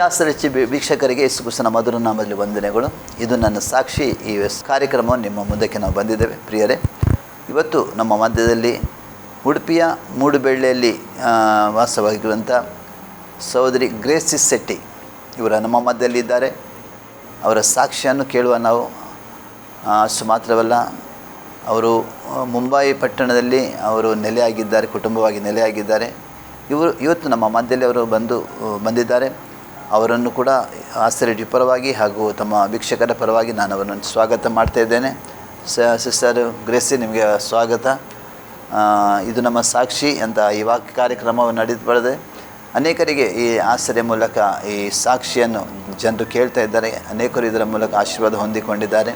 ಆಸರಿಸಿ ವೀಕ್ಷಕರಿಗೆ ಯೇಸು ಕ್ರಿಸ್ತನ ಮಧುರ ನಾಮದಲ್ಲಿ ವಂದನೆಗಳು. ಇದು ನನ್ನ ಸಾಕ್ಷಿ. ಈ ಕಾರ್ಯಕ್ರಮವನ್ನು ನಿಮ್ಮ ಮುಂದಕ್ಕೆ ನಾವು ಬಂದಿದ್ದೇವೆ. ಪ್ರಿಯರೇ, ಇವತ್ತು ನಮ್ಮ ಮಧ್ಯದಲ್ಲಿ ಉಡುಪಿಯ ಮೂಡುಬೆಳ್ಳೆಯಲ್ಲಿ ವಾಸವಾಗಿರುವಂಥ ಸಹೋದರಿ ಗ್ರೇಸಿ ಶೆಟ್ಟಿ ಇವರ ನಮ್ಮ ಮಧ್ಯದಲ್ಲಿದ್ದಾರೆ. ಅವರ ಸಾಕ್ಷಿಯನ್ನು ಕೇಳುವ ನಾವು. ಅಷ್ಟು ಮಾತ್ರವಲ್ಲ, ಅವರು ಮುಂಬೈ ಪಟ್ಟಣದಲ್ಲಿ ಅವರು ನೆಲೆಯಾಗಿದ್ದಾರೆ, ಕುಟುಂಬವಾಗಿ ನೆಲೆಯಾಗಿದ್ದಾರೆ. ಇವತ್ತು ನಮ್ಮ ಮಧ್ಯದಲ್ಲಿ ಅವರು ಬಂದಿದ್ದಾರೆ. ಅವರನ್ನು ಕೂಡ ಆಸ್ತಿರೆಡ್ಡಿ ಪರವಾಗಿ ಹಾಗೂ ತಮ್ಮ ವೀಕ್ಷಕರ ಪರವಾಗಿ ನಾನು ಅವರನ್ನು ಸ್ವಾಗತ ಮಾಡ್ತಾ ಇದ್ದೇನೆ. ಸಿಸ್ಟರ್ ಗ್ರೇಸಿ, ನಿಮಗೆ ಸ್ವಾಗತ. ಇದು ನಮ್ಮ ಸಾಕ್ಷಿ ಅಂತ ಈ ವಾಕ್ಯ ಕಾರ್ಯಕ್ರಮವನ್ನು ನಡೆದು ಅನೇಕರಿಗೆ ಈ ಆಶ್ರಯ ಮೂಲಕ ಈ ಸಾಕ್ಷಿಯನ್ನು ಜನರು ಕೇಳ್ತಾ ಇದ್ದಾರೆ. ಅನೇಕರು ಇದರ ಮೂಲಕ ಆಶೀರ್ವಾದ ಹೊಂದಿಕೊಂಡಿದ್ದಾರೆ.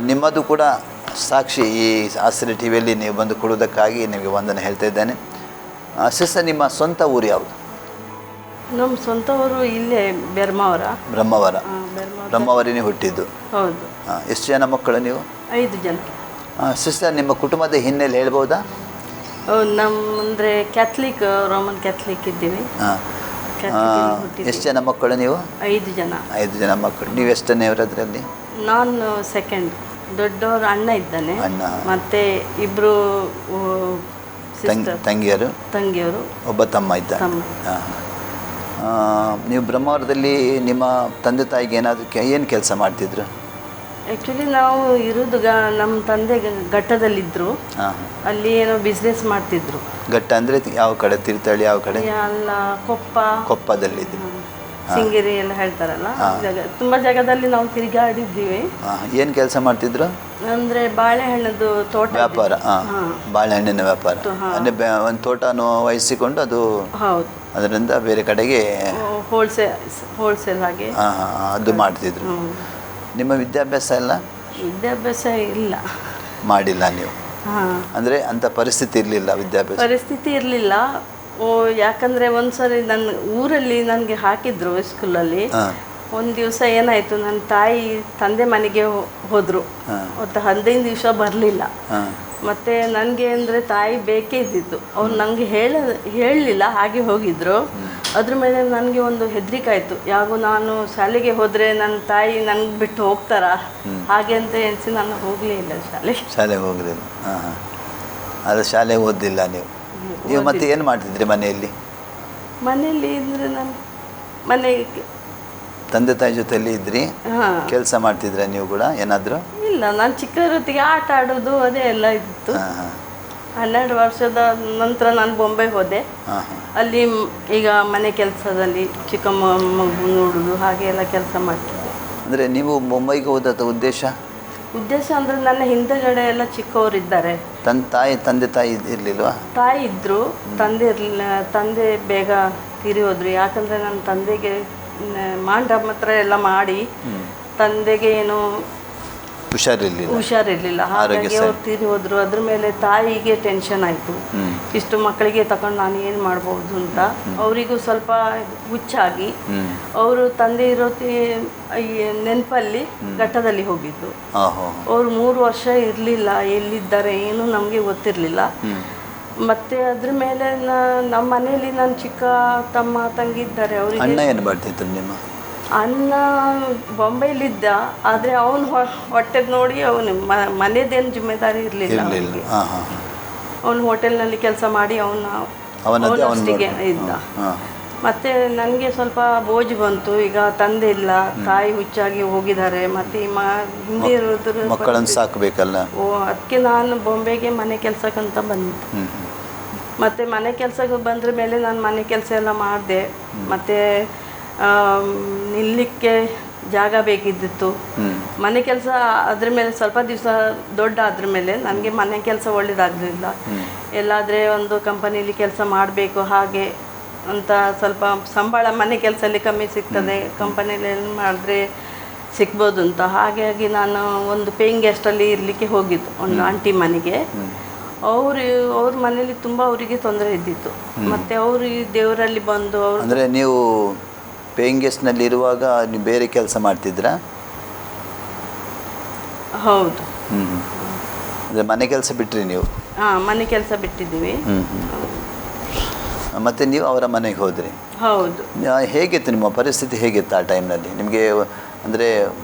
ನಿಮ್ಮದು ಕೂಡ ಸಾಕ್ಷಿ ಈ ಆಶ್ರಯ ಟಿ ವಿಯಲ್ಲಿ ನೀವು ಬಂದು ಕೊಡುವುದಕ್ಕಾಗಿ ನಿಮಗೆ ವಂದನೆ ಹೇಳ್ತಾ ಇದ್ದೇನೆ. ಸಿಸ್ಟರ್, ನಿಮ್ಮ ಸ್ವಂತ ಊರು ಯಾವುದು? ನಮ್ಮ ಸ್ವಂತ ಊರು ಇಲ್ಲೇ ಬ್ರಹ್ಮಾವರಿನೇ ಹುಟ್ಟಿದ್ದು. ಹೌದು. ಎಷ್ಟು ಜನ ಮಕ್ಕಳು ನೀವು? 5 ಜನ. ಸಿಸ್ಟರ್, ನಿಮ್ಮ ಕುಟುಂಬದ ಹಿನ್ನೆಲೆ ಹೇಳ್ಬೋದಾ? ಅಂದರೆ ಕ್ಯಾಥಲಿಕ್, ರೋಮನ್ ಕ್ಯಾಥಲಿಕ್ ಇದ್ದೀವಿ. ಎಷ್ಟು ಜನ ಮಕ್ಕಳು ನೀವು? 5 ಜನ. 5 ಜನ ಮಕ್ಕಳು. ನೀವು ಎಷ್ಟನೇವರು ಅದರಲ್ಲಿ? ನಾನು ಸೆಕೆಂಡ್. ದೊಡ್ಡವರು ಅಣ್ಣ ಇದ್ದಾನೆ. ಮತ್ತೆ 2 ತಂಗಿಯರು, ಒಬ್ಬ ತಮ್ಮ ಇದ್ದ. ನೀವು ಬ್ರಹ್ಮಾವರದಲ್ಲಿ ನಿಮ್ಮ ತಂದೆ ತಾಯಿಗೆ ಏನು ಕೆಲಸ ಮಾಡ್ತಿದ್ರು? ಆ್ಯಕ್ಚುಲಿ ನಾವು ಇರೋದು ನಮ್ಮ ತಂದೆ ಘಟ್ಟದಲ್ಲಿದ್ದರು. ಅಲ್ಲಿ ಏನೋ ಬಿಸ್ನೆಸ್ ಮಾಡ್ತಿದ್ರು. ಘಟ್ಟ ಅಂದರೆ ಯಾವ ಕಡೆ? ತೀರ್ಥಹಳ್ಳಿ ಯಾವ ಕಡೆ? ಅಲ್ಲ, ಕೊಪ್ಪದಲ್ಲಿದ್ದು, ಸಿಂಗೇರಿ ಎಲ್ಲ ಹೇಳ್ತಾರಲ್ಲ, ತುಂಬ ಜಾಗದಲ್ಲಿ ನಾವು ತಿರುಗಾಡಿದ್ದೀವಿ. ಏನು ಕೆಲಸ ಮಾಡ್ತಿದ್ರು? ಅಂದರೆ ಬಾಳೆಹಣ್ಣದು ತೋಟ ವ್ಯಾಪಾರ. ಬಾಳೆಹಣ್ಣಿನ ವ್ಯಾಪಾರ. ಅಂದರೆ ಒಂದು ತೋಟನೂ ವಹಿಸಿಕೊಂಡು ಅದು ಹೌದು, ಅದರಿಂದ ಬೇರೆ ಕಡೆಗೆ ಹೋಲ್ಸೇಲ್ ಹಾಗೆ ಅದು ಮಾಡ್ತಿದ್ರು. ನಿಮ್ಮ ವಿದ್ಯಾಭ್ಯಾಸ ಎಲ್ಲ? ವಿದ್ಯಾಭ್ಯಾಸ ಇಲ್ಲ, ಮಾಡಿಲ್ಲ ನೀವು. ಅಂದರೆ ಅಂಥ ಪರಿಸ್ಥಿತಿ ಇರಲಿಲ್ಲ, ಪರಿಸ್ಥಿತಿ ಇರಲಿಲ್ಲ. ಯಾಕಂದರೆ ಒಂದ್ಸರಿ ನನ್ನ ಊರಲ್ಲಿ ನನಗೆ ಹಾಕಿದ್ರು ಸ್ಕೂಲಲ್ಲಿ. ಒಂದು ದಿವಸ ಏನಾಯಿತು, ನನ್ನ ತಂದೆ ಮನೆಗೆ ಹೋದರು. ಮತ್ತು 15 ದಿವಸ ಬರಲಿಲ್ಲ. ಮತ್ತು ನನಗೆ ಅಂದರೆ ತಾಯಿ ಬೇಕೇ ಇದ್ದಿತ್ತು. ಅವ್ರು ನನಗೆ ಹೇಳಲಿಲ್ಲ, ಹಾಗೆ ಹೋಗಿದ್ರು. ಅದ್ರ ಮೇಲೆ ನನಗೆ ಒಂದು ಹೆದರಿಕೆ ಆಯಿತು. ಯಾಗೋ ನಾನು ಶಾಲೆಗೆ ಹೋದರೆ ನನ್ನ ತಾಯಿ ನನಗೆ ಬಿಟ್ಟು ಹೋಗ್ತಾರಾ ಹಾಗೆ ಅಂತ ಎಣಿಸಿ ನಾನು ಹೋಗಲೇ ಇಲ್ಲ ಶಾಲೆಗೆ ಹೋಗಲಿಲ್ಲ. ಅದು ಶಾಲೆ ಓದಿಲ್ಲ ನೀವು ಮತ್ತೆ ಏನು ಮಾಡ್ತಿದ್ರಿ ಮನೆಯಲ್ಲಿ? ಅಂದರೆ ನಾನು ಮನೆಗೆ ತಂದೆ ತಾಯಿ ಜೊತೆಯಲ್ಲಿ ಇದ್ರಿ? ಕೆಲಸ ಮಾಡ್ತಿದ್ರೆ ನೀವು ಕೂಡ ಏನಾದರೂ? ಇಲ್ಲ, ನಾನು ಚಿಕ್ಕವರೊತ್ತಿಗೆ ಆಟ ಆಡೋದು ಅದೇ ಎಲ್ಲ ಇತ್ತು. 12 ವರ್ಷದ ನಂತರ ನಾನು ಬಾಂಬೆ ಹೋದೆ. ಅಲ್ಲಿ ಈಗ ಮನೆ ಕೆಲಸದಲ್ಲಿ ಚಿಕ್ಕಮ್ಮ ಮಗು ನೋಡೋದು ಹಾಗೆ ಎಲ್ಲ ಕೆಲಸ ಮಾಡ್ತಿದ್ದೆ. ಅಂದರೆ ನೀವು ಮುಂಬೈಗೆ ಹೋದ ಉದ್ದೇಶ ಅಂದರೆ ನನ್ನ ಹಿಂದೆಗಡೆ ಎಲ್ಲ ಚಿಕ್ಕವರಿದ್ದಾರೆ. ತಂದೆ ತಾಯಿ ಇರಲಿಲ್ವಾ? ತಾಯಿ ಇದ್ದರು, ತಂದೆ ಇರಲಿಲ್ಲ. ತಂದೆ ಬೇಗ ತೀರಿ ಹೋದ್ರು. ಯಾಕಂದರೆ ನನ್ನ ತಂದೆಗೆ ಮಾಂಡಮ್ ಹತ್ರ ಎಲ್ಲ ಮಾಡಿ ತಂದೆಗೆ ಏನೋ ಹುಷಾರಿರಲಿಲ್ಲ. ಹಾಗಾಗಿ ಅವ್ರು ತೀರಿ ಹೋದ್ರು. ಅದ್ರ ಮೇಲೆ ತಾಯಿಗೆ ಟೆನ್ಷನ್ ಆಯಿತು. ಇಷ್ಟು ಮಕ್ಕಳಿಗೆ ತಗೊಂಡು ನಾನು ಏನು ಮಾಡ್ಬೋದು ಅಂತ. ಅವರಿಗೂ ಸ್ವಲ್ಪ ಹುಚ್ಚಾಗಿ ಅವರು ತಂದೆ ಇರೋ ನೆನಪಲ್ಲಿ ಘಟ್ಟದಲ್ಲಿ ಹೋಗಿದ್ದು. ಅವರು 3 ವರ್ಷ ಇರಲಿಲ್ಲ. ಎಲ್ಲಿದ್ದಾರೆ ಏನು ನಮಗೆ ಗೊತ್ತಿರಲಿಲ್ಲ. ಮತ್ತು ಅದ್ರ ಮೇಲೆ ನಮ್ಮ ಮನೆಯಲ್ಲಿ ನನ್ನ ಚಿಕ್ಕ ತಮ್ಮ ತಂಗಿ ಇದ್ದಾರೆ. ಅವ್ರಿಗೆ ಅಣ್ಣ ಏನು ಮಾಡ್ತಿದ್ರು? ನಿಮ್ಮ ಅಣ್ಣ ಬಾಂಬೆಯಲ್ಲಿದ್ದ. ಆದರೆ ಅವನು ಹೊಟ್ಟೆದು ನೋಡಿ ಅವನು ಮನೆದೇನು ಜಿಮ್ಮೆದಾರಿ ಇರಲಿಲ್ಲ. ಅವನು ಹೋಟೆಲ್ನಲ್ಲಿ ಕೆಲಸ ಮಾಡಿ ಅವನಷ್ಟಿಗೆ ಇದ್ದ. ಮತ್ತು ನನಗೆ ಸ್ವಲ್ಪ ಬೋಜು ಬಂತು. ಈಗ ತಂದೆ ಇಲ್ಲ, ತಾಯಿ ಹುಚ್ಚಾಗಿ ಹೋಗಿದ್ದಾರೆ. ಮತ್ತು ಹಿಂದೆ ಇರೋದ್ರ ಮಕ್ಕಳನ್ನು ಸಾಕಬೇಕಲ್ಲ. ಅದಕ್ಕೆ ನಾನು ಬಾಂಬೆಗೆ ಮನೆ ಕೆಲಸಕ್ಕಂತ ಬಂದಿದ್ದೆ. ಮತ್ತು ಮನೆ ಕೆಲಸಕ್ಕೆ ಬಂದ್ರ ಮೇಲೆ ನಾನು ಮನೆ ಕೆಲಸ ಎಲ್ಲ ಮಾಡಿದೆ. ಮತ್ತು ನಿಲ್ಲಕ್ಕೆ ಜಾಗ ಬೇಕಿದ್ದಿತ್ತು. ಮನೆ ಕೆಲಸ ಅದ್ರ ಮೇಲೆ ಸ್ವಲ್ಪ ದಿವಸ ದೊಡ್ಡ ಆದ್ರ ಮೇಲೆ ನನಗೆ ಮನೆ ಕೆಲಸ ಒಳ್ಳೇದಾಗಲಿಲ್ಲ. ಎಲ್ಲಾದರೆ ಒಂದು ಕಂಪನಿಲಿ ಕೆಲಸ ಮಾಡಬೇಕು ಹಾಗೆ ಅಂತ ಸ್ವಲ್ಪ ಸಂಬಳ ಮನೆ ಕೆಲಸದಲ್ಲಿ ಕಮ್ಮಿ ಸಿಗ್ತದೆ, ಕಂಪನಿಯಲ್ಲಿ ಮಾಡಿದ್ರೆ ಸಿಗ್ಬೋದು ಅಂತ. ಹಾಗಾಗಿ ನಾನು ಒಂದು ಪೇಯಿಂಗ್ ಗೆಸ್ಟಲ್ಲಿ ಇರಲಿಕ್ಕೆ ಹೋಗಿದ್ದು ಒಂದು ಆಂಟಿ ಮನೆಗೆ. ಅವ್ರ ಮನೇಲಿ ತುಂಬ ಅವರಿಗೆ ತೊಂದರೆ ಇದ್ದಿತ್ತು. ಮತ್ತು ಅವರು ದೇವರಲ್ಲಿ ಬಂದು ಅಂದರೆ ನೀವು ಪೇಯಿಂಗ್ ಗೆಸ್ಟ್ನಲ್ಲಿ ಇರುವಾಗ ನೀವು ಬೇರೆ ಕೆಲಸ ಮಾಡ್ತಿದ್ರಾ? ಹೌದು. ಅಂದರೆ ಮನೆ ಕೆಲಸ ಬಿಟ್ರಿ ನೀವು? ಮನೆ ಕೆಲಸ ಬಿಟ್ಟಿದ್ದೀವಿ. ಮತ್ತು ನೀವು ಅವರ ಮನೆಗೆ ಹೋದ್ರಿ. ಹೌದು. ಹೇಗಿತ್ತು ನಿಮ್ಮ ಪರಿಸ್ಥಿತಿ, ಹೇಗಿತ್ತು ಆ ಟೈಮ್ನಲ್ಲಿ ನಿಮಗೆ? ಅಂದರೆ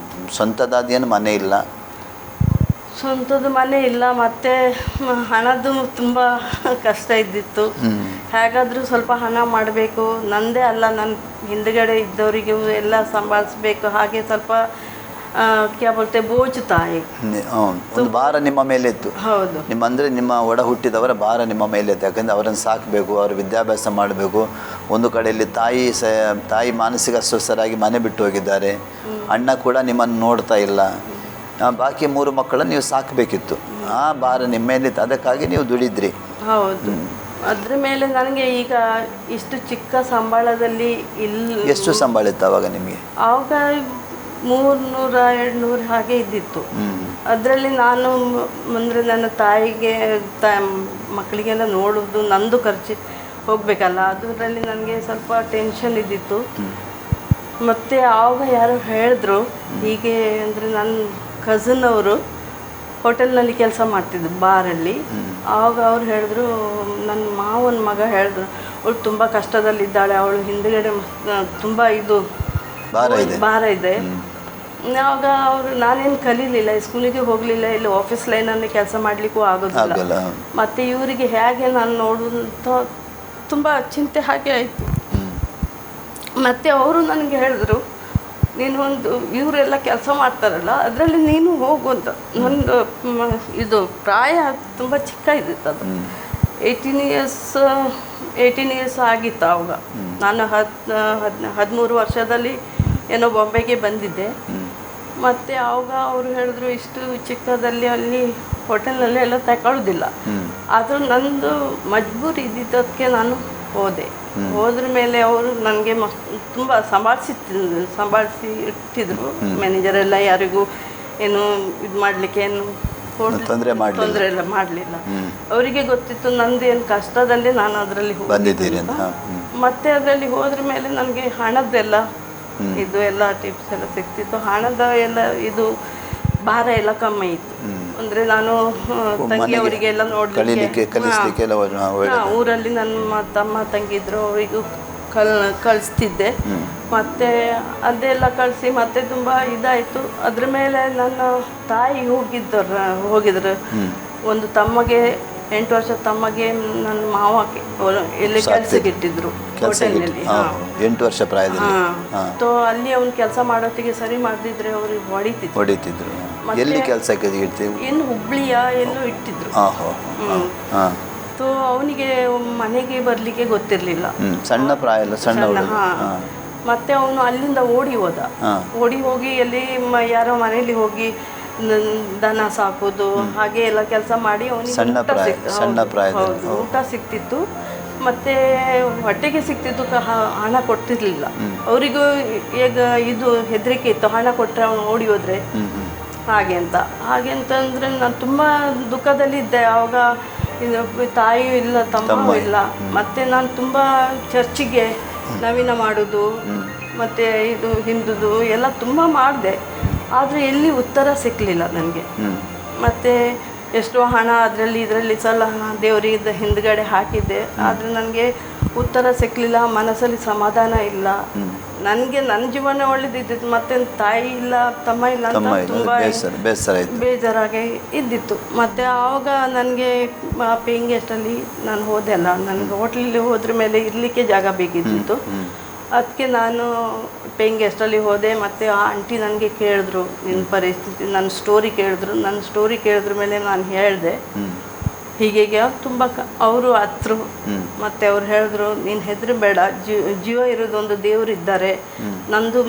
ಸ್ವಂತದಾದೇನು ಮನೆ ಇಲ್ಲ? ಸ್ವಂತದ ಮನೆ ಇಲ್ಲ, ಮತ್ತು ಹಣದ್ದು ತುಂಬ ಕಷ್ಟ ಇದ್ದಿತ್ತು. ಹೇಗಾದರೂ ಸ್ವಲ್ಪ ಹಣ ಮಾಡಬೇಕು, ನಂದೇ ಅಲ್ಲ ನನ್ನ ಹಿಂದುಗಡೆ ಇದ್ದವರಿಗೂ ಎಲ್ಲ ಸಂಭಾಳಿಸ್ಬೇಕು. ಹಾಗೆ ಸ್ವಲ್ಪ ಕ್ಯಾ ಬೋಲ್ತೆ ಬೋಜು ತಾಯಿ, ಒಂದು ಭಾರ ನಿಮ್ಮ ಮೇಲೆ ಇತ್ತು. ಹೌದು. ನಿಮ್ಮ ಒಡ ಹುಟ್ಟಿದವರ ಭಾರ ನಿಮ್ಮ ಮೇಲೆ ಇತ್ತು. ಯಾಕಂದರೆ ಅವರನ್ನು ಸಾಕಬೇಕು, ಅವರ ವಿದ್ಯಾಭ್ಯಾಸ ಮಾಡಬೇಕು. ಒಂದು ಕಡೆಯಲ್ಲಿ ತಾಯಿ ಮಾನಸಿಕ ಅಸ್ವಸ್ಥರಾಗಿ ಮನೆ ಬಿಟ್ಟು ಹೋಗಿದ್ದಾರೆ. ಅಣ್ಣ ಕೂಡ ನಿಮ್ಮನ್ನು ನೋಡ್ತಾ ಇಲ್ಲ. ಬಾಕಿ 3 ಮಕ್ಕಳನ್ನು ನೀವು ಸಾಕಬೇಕಿತ್ತು. ಆ ಭಾರ ನಿಮ್ಮ ಮೇಲಿತ್ತು, ಅದಕ್ಕಾಗಿ ನೀವು ದುಡಿದ್ರಿ. ಹೌದು. ಅದ್ರ ಮೇಲೆ ನನಗೆ ಈಗ ಇಷ್ಟು ಚಿಕ್ಕ ಸಂಬಳದಲ್ಲಿ ಇಲ್ಲ. ಎಷ್ಟು ಸಂಬಳ ಇತ್ತು ಆವಾಗ ನಿಮಗೆ? ಆವಾಗ 300-200 ಹಾಗೆ ಇದ್ದಿತ್ತು. ಅದರಲ್ಲಿ ನಾನು ಅಂದರೆ ನನ್ನ ತಾಯಿಗೆ ಮಕ್ಕಳಿಗೆಲ್ಲ ನೋಡೋದು, ನಂದು ಖರ್ಚು ಹೋಗಬೇಕಲ್ಲ, ಅದರಲ್ಲಿ ನನಗೆ ಸ್ವಲ್ಪ ಟೆನ್ಷನ್ ಇದ್ದಿತ್ತು. ಮತ್ತು ಆವಾಗ ಯಾರೋ ಹೇಳಿದ್ರು ಹೀಗೆ, ಅಂದರೆ ನನ್ನ ಕಝನ್ ಅವರು ಹೋಟೆಲ್ನಲ್ಲಿ ಕೆಲಸ ಮಾಡ್ತಿದ್ರು, ಬಾರಲ್ಲಿ. ಆವಾಗ ಅವ್ರು ಹೇಳಿದ್ರು, ನನ್ನ ಮಾವನ ಮಗ ಹೇಳಿದ್ರು, ಅವಳು ತುಂಬ ಕಷ್ಟದಲ್ಲಿದ್ದಾಳೆ, ಅವಳು ಹಿಂದುಗಡೆ ತುಂಬ ಇದು ಭಾರ ಇದೆ. ಆವಾಗ ಅವರು, ನಾನೇನು ಕಲೀಲಿಲ್ಲ, ಸ್ಕೂಲಿಗೆ ಹೋಗಲಿಲ್ಲ, ಇಲ್ಲಿ ಆಫೀಸ್ ಲೈನಲ್ಲಿ ಕೆಲಸ ಮಾಡಲಿಕ್ಕೂ ಆಗೋದಿಲ್ಲ. ಮತ್ತು ಇವರಿಗೆ ಹೇಗೆ ನಾನು ನೋಡುವಂಥ ತುಂಬ ಚಿಂತೆ ಹಾಗೆ ಆಯಿತು. ಮತ್ತು ಅವರು ನನಗೆ ಹೇಳಿದ್ರು, ನೀನು ಒಂದು ಇವರೆಲ್ಲ ಕೆಲಸ ಮಾಡ್ತಾರಲ್ಲ ಅದರಲ್ಲಿ ನೀನು ಹೋಗು ಅಂತ. ನಂದು ಇದು ಪ್ರಾಯ ತುಂಬ ಚಿಕ್ಕ ಇದ್ದಿತ್ತು, ಅದು 18 ಇಯರ್ಸ್ ಆಗಿತ್ತು ಆವಾಗ. ನಾನು 13 ವರ್ಷದಲ್ಲಿ ಏನೋ ಬಾಂಬೆಗೆ ಬಂದಿದ್ದೆ. ಮತ್ತು ಆವಾಗ ಅವರು ಹೇಳಿದ್ರು, ಇಷ್ಟು ಚಿಕ್ಕದಲ್ಲಿ ಅಲ್ಲಿ ಹೋಟೆಲ್ನಲ್ಲಿ ಎಲ್ಲ ತಗೊಳ್ಳೋದಿಲ್ಲ. ಆದರೂ ನಂದು ಮಜಬೂರಿ ಇದ್ದಿದ್ದಕ್ಕೆ ನಾನು ಹೋದ್ರ ಮೇಲೆ ಅವರು ನನಗೆ ತುಂಬ ಸಂಭಾಳಿಸಿ ಇಟ್ಟಿದ್ರು. ಮ್ಯಾನೇಜರೆಲ್ಲ ಯಾರಿಗೂ ಏನು ಇದು ಮಾಡಲಿಕ್ಕೆ ಏನು ತೊಂದರೆ ಎಲ್ಲ ಮಾಡಲಿಲ್ಲ. ಅವರಿಗೆ ಗೊತ್ತಿತ್ತು ನಂದು ಏನು ಕಷ್ಟದಲ್ಲಿ ನಾನು ಅದರಲ್ಲಿ ಬಂದಿದ್ದೀನಿ ಅಂತ. ಮತ್ತು ಅದರಲ್ಲಿ ಹೋದ್ರ ಮೇಲೆ ನನಗೆ ಹಣದ್ದೆಲ್ಲ ಇದು ಎಲ್ಲ ಟಿಪ್ಸ್ ಎಲ್ಲ ಸಿಗ್ತಿತ್ತು. ಹಣದ ಎಲ್ಲ ಇದು ಭಾರ ಎಲ್ಲ ಕಮ್ಮಿ ಇತ್ತು. ಅಂದರೆ ನಾನು ತಂಗಿಯವರಿಗೆಲ್ಲ ನೋಡಲಿಕ್ಕೆ ಊರಲ್ಲಿ ನನ್ನ ತಮ್ಮ ತಂಗಿದ್ರು, ಅವರಿಗೂ ಕಳಿಸ್ತಿದ್ದೆ. ಮತ್ತು ಅದೆಲ್ಲ ಕಳಿಸಿ ಮತ್ತೆ ತುಂಬ ಇದಾಯಿತು. ಅದ್ರ ಮೇಲೆ ನನ್ನ ತಾಯಿ ಹೋಗಿದ್ರು. ಒಂದು ತಮ್ಮಗೆ 8 ವರ್ಷ ತಮ್ಮಗೆ ನನ್ನ ಮಾವಕ್ಕೆ ಎಲ್ಲಿ ಕೆಲಸಕ್ಕೆ ಇಟ್ಟಿದ್ರು ಹೋಟೆಲ್ನಲ್ಲಿ. 8 ವರ್ಷ ಪ್ರಾಯದಲ್ಲಿ. ಸೊ ಅಲ್ಲಿ ಅವ್ನು ಕೆಲಸ ಮಾಡೋತ್ತಿಗೆ ಸರಿ ಮಾಡದಿದ್ರೆ ಅವ್ರಿಗೆ ಹೊಡಿತಿದ್ರು. ಎಲ್ಲಿ ಕೆಲಸಕ್ಕೆ ಇಡ್ತೀವಿ? ಏನು ಹುಬ್ಳಿಯ ಎಲ್ಲೋ ಇಟ್ಟಿದ್ರು. ಸೊ ಅವನಿಗೆ ಮನೆಗೆ ಬರಲಿಕ್ಕೆ ಗೊತ್ತಿರಲಿಲ್ಲ, ಸಣ್ಣ ಪ್ರಾಯ ಎಲ್ಲ, ಸಣ್ಣ. ಮತ್ತೆ ಅವನು ಅಲ್ಲಿಂದ ಓಡಿ ಹೋಗಿ ಎಲ್ಲಿ ಯಾರೋ ಮನೆಯಲ್ಲಿ ಹೋಗಿ ದನ ಸಾಕೋದು ಹಾಗೆ ಎಲ್ಲ ಕೆಲಸ ಮಾಡಿ ಅವನಿಗೆ ಊಟ ಸಿಕ್ತಿತ್ತು. ಮತ್ತು ಹೊಟ್ಟೆಗೆ ಸಿಕ್ತಿತ್ತು, ಹಣ ಕೊಡ್ತಿರ್ಲಿಲ್ಲ. ಅವರಿಗೂ ಈಗ ಇದು ಹೆದರಿಕೆ ಇತ್ತು, ಹಣ ಕೊಟ್ಟರೆ ಅವನು ಓಡಿ ಹೋದ್ರೆ ಹಾಗೆ ಅಂತಂದರೆ ನಾನು ತುಂಬ ದುಃಖದಲ್ಲಿದ್ದೆ. ಆವಾಗ ತಾಯಿಯೂ ಇಲ್ಲ, ತಮ್ಮನೂ ಇಲ್ಲ. ಮತ್ತು ನಾನು ತುಂಬ ಚರ್ಚಿಗೆ ನವೀನ ಮಾಡೋದು ಮತ್ತು ಇದು ಹಿಂದುದು ಎಲ್ಲ ತುಂಬ ಮಾಡಿದೆ. ಆದರೆ ಎಲ್ಲಿ ಉತ್ತರ ಸಿಕ್ಕಲಿಲ್ಲ ನನಗೆ. ಮತ್ತು ಎಷ್ಟೋ ಹಣ ಇದರಲ್ಲಿ ಸಲ ದೇವರಿಗೆ ಹಿಂದ್ಗಡೆ ಹಾಕಿದ್ದೆ, ಆದರೆ ನನಗೆ ಉತ್ತರ ಸಿಕ್ಕಲಿಲ್ಲ. ಮನಸ್ಸಲ್ಲಿ ಸಮಾಧಾನ ಇಲ್ಲ. ನನಗೆ ನನ್ನ ಜೀವನ ಒಳ್ಳೆದಿದ್ದಿತ್ತು, ಮತ್ತು ತಾಯಿ ಇಲ್ಲ, ತಮ್ಮ ಇಲ್ಲ ಅಂತ ತುಂಬ ಬೇಜಾರಾಗಿ ಇದ್ದಿತ್ತು. ಮತ್ತು ಆವಾಗ ನನಗೆ ಪೇಯಿಂಗ್ ಗೆಸ್ಟಲ್ಲಿ ನಾನು ಹೋದೆ ಅಲ್ಲ, ನನಗೆ ಹೋಟ್ಲಲ್ಲಿ ಹೋದ್ರ ಮೇಲೆ ಇರಲಿಕ್ಕೆ ಜಾಗ ಬೇಕಿದ್ದಿತ್ತು. ಅದಕ್ಕೆ ನಾನು ಪೇಯಿಂಗ್ ಗೆಸ್ಟಲ್ಲಿ ಹೋದೆ. ಮತ್ತು ಆ ಆಂಟಿ ನನಗೆ ಕೇಳಿದ್ರು ನಿನ್ನ ಪರಿಸ್ಥಿತಿ, ನನ್ನ ಸ್ಟೋರಿ ಕೇಳಿದ್ರು. ನನ್ನ ಸ್ಟೋರಿ ಕೇಳಿದ್ರ ಮೇಲೆ ನಾನು ಹೇಳಿದೆ ಹೀಗೆ. ತುಂಬ ಅವರು ಹತ್ರು. ಮತ್ತು ಅವ್ರು ಹೇಳಿದ್ರು, ನೀನು ಹೆದರಬೇಡ, ಜೀವ ಇರೋದೊಂದು ದೇವರಿದ್ದಾರೆ. ನಂದು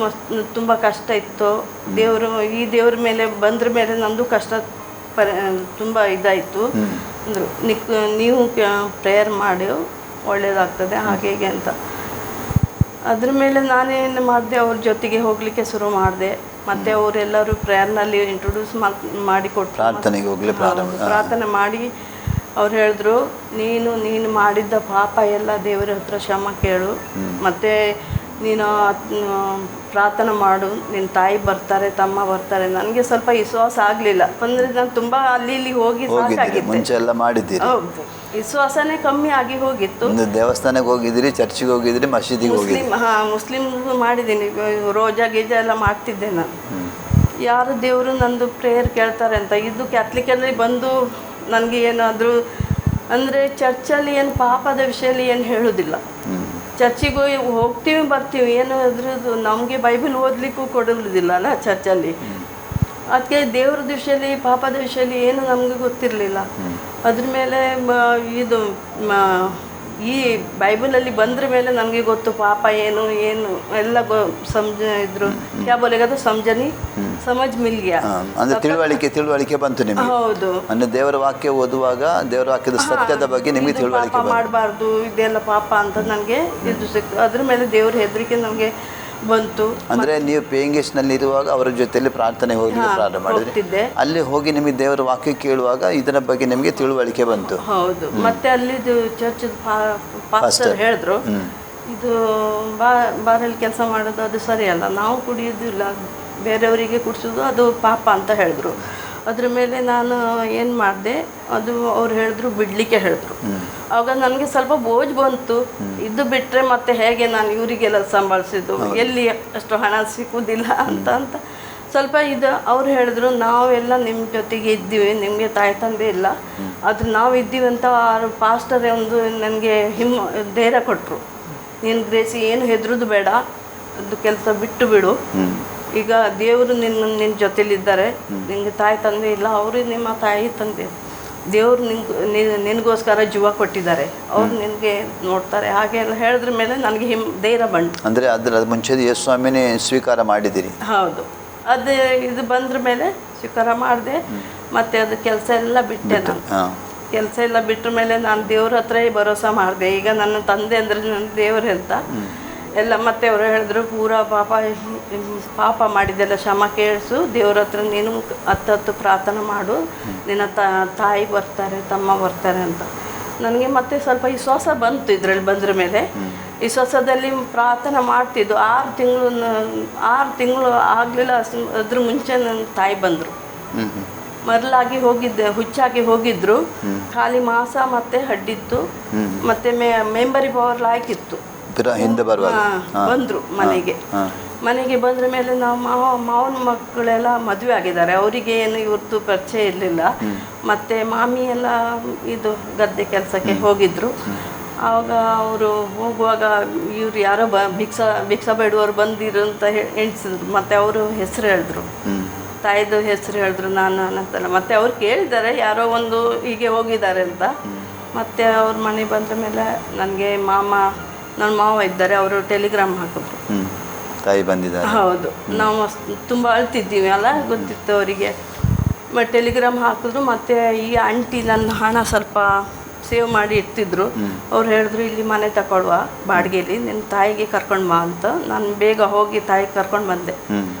ತುಂಬ ಕಷ್ಟ ಇತ್ತು, ಈ ದೇವ್ರ ಮೇಲೆ ಬಂದ್ರ ಮೇಲೆ ನಂದು ಕಷ್ಟ ತುಂಬ ಇದಾಯಿತು ಅಂದರು. ನೀವು ಪ್ರೇಯರ್ ಮಾಡಿ ಒಳ್ಳೆಯದಾಗ್ತದೆ ಹಾಗೆ ಹೀಗೆ ಅಂತ. ಅದ್ರ ಮೇಲೆ ನಾನೇನು ಮಾಡಿದೆ, ಅವ್ರ ಜೊತೆಗೆ ಹೋಗಲಿಕ್ಕೆ ಶುರು ಮಾಡಿದೆ. ಮತ್ತು ಅವರೆಲ್ಲರೂ ಪ್ರೇಯರ್ನಲ್ಲಿ ಇಂಟ್ರೊಡ್ಯೂಸ್ ಮಾಡಿಕೊಟ್ಟು ಪ್ರಾರ್ಥನೆ ಮಾಡಿ ಅವ್ರು ಹೇಳಿದ್ರು, ನೀನು ಮಾಡಿದ್ದ ಪಾಪ ಎಲ್ಲ ದೇವರ ಹತ್ರ ಕ್ಷಮ ಕೇಳು, ಮತ್ತು ನೀನು ಪ್ರಾರ್ಥನೆ ಮಾಡು, ನಿನ್ನ ತಾಯಿ ಬರ್ತಾರೆ, ತಮ್ಮ ಬರ್ತಾರೆ. ನನಗೆ ಸ್ವಲ್ಪ ವಿಶ್ವಾಸ ಆಗಲಿಲ್ಲ, ಅಂದರೆ ನಾನು ತುಂಬ ಅಲ್ಲಿ ಇಲ್ಲಿ ಹೋಗಿ ಸಾಕಾಗಿದ್ದೆ. ಮುಂಚೆ ಎಲ್ಲ ಮಾಡಿದ್ದೀರಿ? ಹೌದು, ವಿಶ್ವಾಸನೇ ಕಮ್ಮಿ ಆಗಿ ಹೋಗಿತ್ತು. ದೇವಸ್ಥಾನಕ್ಕೆ ಹೋಗಿದ್ದೀರಿ, ಚರ್ಚಿಗೆ ಹೋಗಿದ್ರಿ, ಮಸೀದಿಗೆ ಹೋಗಿದ್ರಿ? ಮುಸ್ಲಿಮ್ ಮಾಡಿದ್ದೀನಿ, ರೋಜಾ ಗೀಜಾ ಎಲ್ಲ ಮಾಡ್ತಿದ್ದೆ ನಾನು. ಯಾರು ದೇವರು ನಂದು ಪ್ರೇಯರ್ ಕೇಳ್ತಾರೆ ಅಂತ. ಇದು ಕ್ಯಾಥಲಿಕಲ್ಲಿ ಬಂದು ನನಗೆ ಏನಾದರೂ ಅಂದರೆ ಚರ್ಚಲ್ಲಿ ಏನು ಪಾಪದ ವಿಷಯಲ್ಲಿ ಏನು ಹೇಳೋದಿಲ್ಲ. ಚರ್ಚಿಗೆ ಹೋಗ್ತೀವಿ ಬರ್ತೀವಿ, ಏನು ಅದ್ರದ್ದು ನಮಗೆ ಬೈಬಲ್ ಓದಲಿಕ್ಕೂ ಕೊಡೋದಿಲ್ಲ ಅಲ್ಲ ಚರ್ಚಲ್ಲಿ. ಅದಕ್ಕೆ ದೇವ್ರದ ವಿಷಯಲ್ಲಿ ಪಾಪದ ವಿಷಯಲ್ಲಿ ಏನು ನಮಗೆ ಗೊತ್ತಿರಲಿಲ್ಲ. ಅದ್ರ ಮೇಲೆ ಇದು ಈ ಬೈಬಲಲ್ಲಿ ಬಂದ್ರ ಮೇಲೆ ನಮಗೆ ಗೊತ್ತು ಪಾಪ ಏನು ಏನು ಎಲ್ಲ ಇದ್ರು ಕ್ಯಾ ಬೋಲೆಗದು ಸಮಜನಿ ಸಮಜ್ ಮಿಲ್ ಗ್ಯಾ. ಅಂದ್ರೆ ತಿಳುವಳಿಕೆ ಬಂತು ನಿಮಗೆ? ಹೌದು, ಅಂದ್ರೆ ದೇವರ ವಾಕ್ಯ ಓದುವಾಗ ದೇವರ ವಾಕ್ಯದ ಸತ್ಯದ ಬಗ್ಗೆ ನಿಮಗೆ ತಿಳುವಳಿಕೆ ಬಂತು. ಮಾಡಬಾರ್ದು, ಇದೆಲ್ಲ ಪಾಪ ಅಂತ ನನಗೆ ಇದು ಸಿಕ್ತು. ಅದ್ರ ಮೇಲೆ ದೇವ್ರ ಹೆದರಿಕೆ ನಮಗೆ ಬಂತು. ಅಂದ್ರೆ ನೀವು ಪೇಯಿಂಗ್ ಇರುವಾಗ ಅವರ ಜೊತೆಯಲ್ಲಿ ಪ್ರಾರ್ಥನೆ ಹೋಗ್ಲಿಕ್ಕೆ ಪ್ರಾರಂಭ ಮಾಡಿದ್ರಿ. ಅಲ್ಲಿ ಹೋಗಿ ನಿಮಗೆ ದೇವರ ವಾಕ್ಯ ಕೇಳುವಾಗ ಇದರ ಬಗ್ಗೆ ನಿಮಗೆ ತಿಳುವಳಿಕೆ ಬಂತು? ಹೌದು. ಮತ್ತೆ ಅಲ್ಲಿದು ಚರ್ಚ್ ಪಾಸ್ಟರ್ ಹೇಳಿದ್ರು, ಇದು ಬಾರಲ್ಲಿ ಕೆಲಸ ಮಾಡೋದು ಅದು ಸರಿಯಲ್ಲ, ನಾವು ಕುಡಿಯೋದಿಲ್ಲ, ಬೇರೆಯವರಿಗೆ ಕುಡಿಸೋದು ಅದು ಪಾಪ ಅಂತ ಹೇಳಿದ್ರು. ಅದ್ರ ಮೇಲೆ ನಾನು ಏನು ಮಾಡಿದೆ, ಅದು ಅವ್ರು ಹೇಳಿದ್ರು ಬಿಡಲಿಕ್ಕೆ ಹೇಳಿದ್ರು. ಆವಾಗ ನನಗೆ ಸ್ವಲ್ಪ ಬೋಜ್ ಬಂತು. ಇದು ಬಿಟ್ಟರೆ ಮತ್ತೆ ಹೇಗೆ ನಾನು ಇವರಿಗೆಲ್ಲ ಸಂಭಾಳಿಸಿದ್ದು, ಎಲ್ಲಿ ಅಷ್ಟು ಹಣ ಸಿಕ್ಕುವುದಿಲ್ಲ ಅಂತ ಸ್ವಲ್ಪ ಇದು ಅವ್ರು ಹೇಳಿದ್ರು, ನಾವೆಲ್ಲ ನಿಮ್ಮ ಜೊತೆಗೆ ಇದ್ದೀವಿ, ನಿಮಗೆ ತಾಯಿ ತಂದೆ ಇಲ್ಲ, ಆದ್ರೆ ನಾವು ಇದ್ದೀವಿ ಅಂತ ಪಾಸ್ಟರ್ ಒಂದು ನನಗೆ ಧೈರ್ಯ ಕೊಟ್ಟರು. ನೀನು ಗ್ರೇಸಿ ಏನು ಹೆದರೋದು ಬೇಡ, ಅದು ಕೆಲಸ ಬಿಟ್ಟು ಬಿಡು, ಈಗ ದೇವರು ನಿನ್ನ ಜೊತೆಲಿದ್ದಾರೆ, ನಿನಗೆ ತಾಯಿ ತಂದೆ ಇಲ್ಲ, ಅವರು ನಿಮ್ಮ ತಾಯಿ ತಂದೆ, ದೇವರು ನಿನಗೋಸ್ಕರ ಜೀವ ಕೊಟ್ಟಿದ್ದಾರೆ, ಅವ್ರು ನಿನಗೆ ನೋಡ್ತಾರೆ, ಹಾಗೆ ಎಲ್ಲ ಹೇಳಿದ್ರ ಮೇಲೆ ನನಗೆ ಧೈರ್ಯ ಬಂತು. ಅಂದರೆ ಅದರ ಮುಂಚೆ ಯೇಸು ಸ್ವಾಮಿನೇ ಸ್ವೀಕಾರ ಮಾಡಿದ್ದೀರಿ? ಹೌದು, ಅದು ಇದು ಬಂದ್ರ ಮೇಲೆ ಸ್ವೀಕಾರ ಮಾಡಿದೆ. ಮತ್ತು ಅದು ಕೆಲಸ ಎಲ್ಲ ಬಿಟ್ಟೆ. ನಾನು ಕೆಲಸ ಎಲ್ಲ ಬಿಟ್ಟ ಮೇಲೆ ನಾನು ದೇವ್ರ ಹತ್ರ ಭರೋಸಾ ಮಾಡಿದೆ. ಈಗ ನನ್ನ ತಂದೆ ಅಂದರೆ ನನ್ನ ದೇವ್ರ ಅಂತ ಎಲ್ಲ. ಮತ್ತೆ ಅವರು ಹೇಳಿದ್ರು, ಪೂರಾ ಪಾಪ ಮಾಡಿದೆಲ್ಲ ಕ್ಷಮ ಕೇಳಿಸು, ದೇವ್ರ ಹತ್ರ ನೀನು ಹತ್ತು ಪ್ರಾರ್ಥನೆ ಮಾಡು, ನಿನ್ನ ತಾಯಿ ಬರ್ತಾರೆ, ತಮ್ಮ ಬರ್ತಾರೆ ಅಂತ. ನನಗೆ ಮತ್ತೆ ಸ್ವಲ್ಪ ವಿಶ್ವಾಸ ಬಂತು. ಇದರಲ್ಲಿ ಬಂದ್ರ ಮೇಲೆ ವಿಶ್ವಾಸದಲ್ಲಿ ಪ್ರಾರ್ಥನೆ ಮಾಡ್ತಿದ್ದು. 6 ತಿಂಗಳು ಆಗಲಿಲ್ಲ, ಅದ್ರ ಮುಂಚೆ ನನ್ನ ತಾಯಿ ಬಂದರು. ಮರಳಾಗಿ ಹೋಗಿದ್ದೆ, ಹುಚ್ಚಾಗಿ ಹೋಗಿದ್ರು, ಖಾಲಿ ಮಾಸ ಮತ್ತೆ ಹಡ್ಡಿತ್ತು, ಮತ್ತೆ ಮೆಂಬರಿ ಪವರ್ ಲಾಯ್ಕಿತ್ತು. ಹಿಂದೆ ಬಂದರು ಮನೆಗೆ ಬಂದ್ರ ಮೇಲೆ ನಾವು ಮಾವನ ಮಕ್ಕಳೆಲ್ಲ ಮದುವೆ ಆಗಿದ್ದಾರೆ. ಅವರಿಗೆ ಏನು ಇವ್ರದ್ದು ಪರಿಚಯ ಇರಲಿಲ್ಲ. ಮತ್ತು ಮಾಮಿ ಎಲ್ಲ ಇದು ಗದ್ದೆ ಕೆಲಸಕ್ಕೆ ಹೋಗಿದ್ರು. ಆವಾಗ ಅವರು ಹೋಗುವಾಗ ಇವ್ರು ಯಾರೋ ಭಿಕ್ಷಾ ಬೇಡುವವರು ಬಂದಿರು ಅಂತ ಎಣಿಸಿದ್ರು. ಮತ್ತು ಅವರು ಹೆಸರು ಹೇಳಿದ್ರು, ತಾಯಿದು ಹೆಸರು ಹೇಳಿದ್ರು, ನಾನು ಅನ್ನತ್ತಲ್ಲ. ಮತ್ತು ಅವ್ರು ಕೇಳಿದ್ದಾರೆ ಯಾರೋ ಒಂದು ಹೀಗೆ ಹೋಗಿದ್ದಾರೆ ಅಂತ. ಮತ್ತು ಅವ್ರ ಮನೆ ಬಂದ ಮೇಲೆ ನನಗೆ ನನ್ನ ಮಾವ ಇದ್ದಾರೆ, ಅವರು ಟೆಲಿಗ್ರಾಮ್ ಹಾಕಿದ್ರು, ತಾಯಿ ಬಂದಿದ್ದಾರೆ. ಹೌದು, ನಾವು ತುಂಬ ಅಳ್ತಿದ್ದೀವಿ ಅಲ್ಲ, ಗೊತ್ತಿತ್ತು ಅವರಿಗೆ. ಟೆಲಿಗ್ರಾಮ್ ಹಾಕಿದ್ರು. ಮತ್ತು ಈ ಆಂಟಿ ನನ್ನ ಹಣ ಸ್ವಲ್ಪ ಸೇವ್ ಮಾಡಿ ಇಡ್ತಿದ್ರು. ಅವ್ರು ಹೇಳಿದ್ರು, ಇಲ್ಲಿ ಮನೆ ತಗೊಳ್ಳುವ ಬಾಡಿಗೆಲಿ, ನಿನ್ನ ತಾಯಿಗೆ ಕರ್ಕೊಂಡು ಬಾ ಅಂತ. ನಾನು ಬೇಗ ಹೋಗಿ ತಾಯಿಗೆ ಕರ್ಕೊಂಡು ಬಂದೆ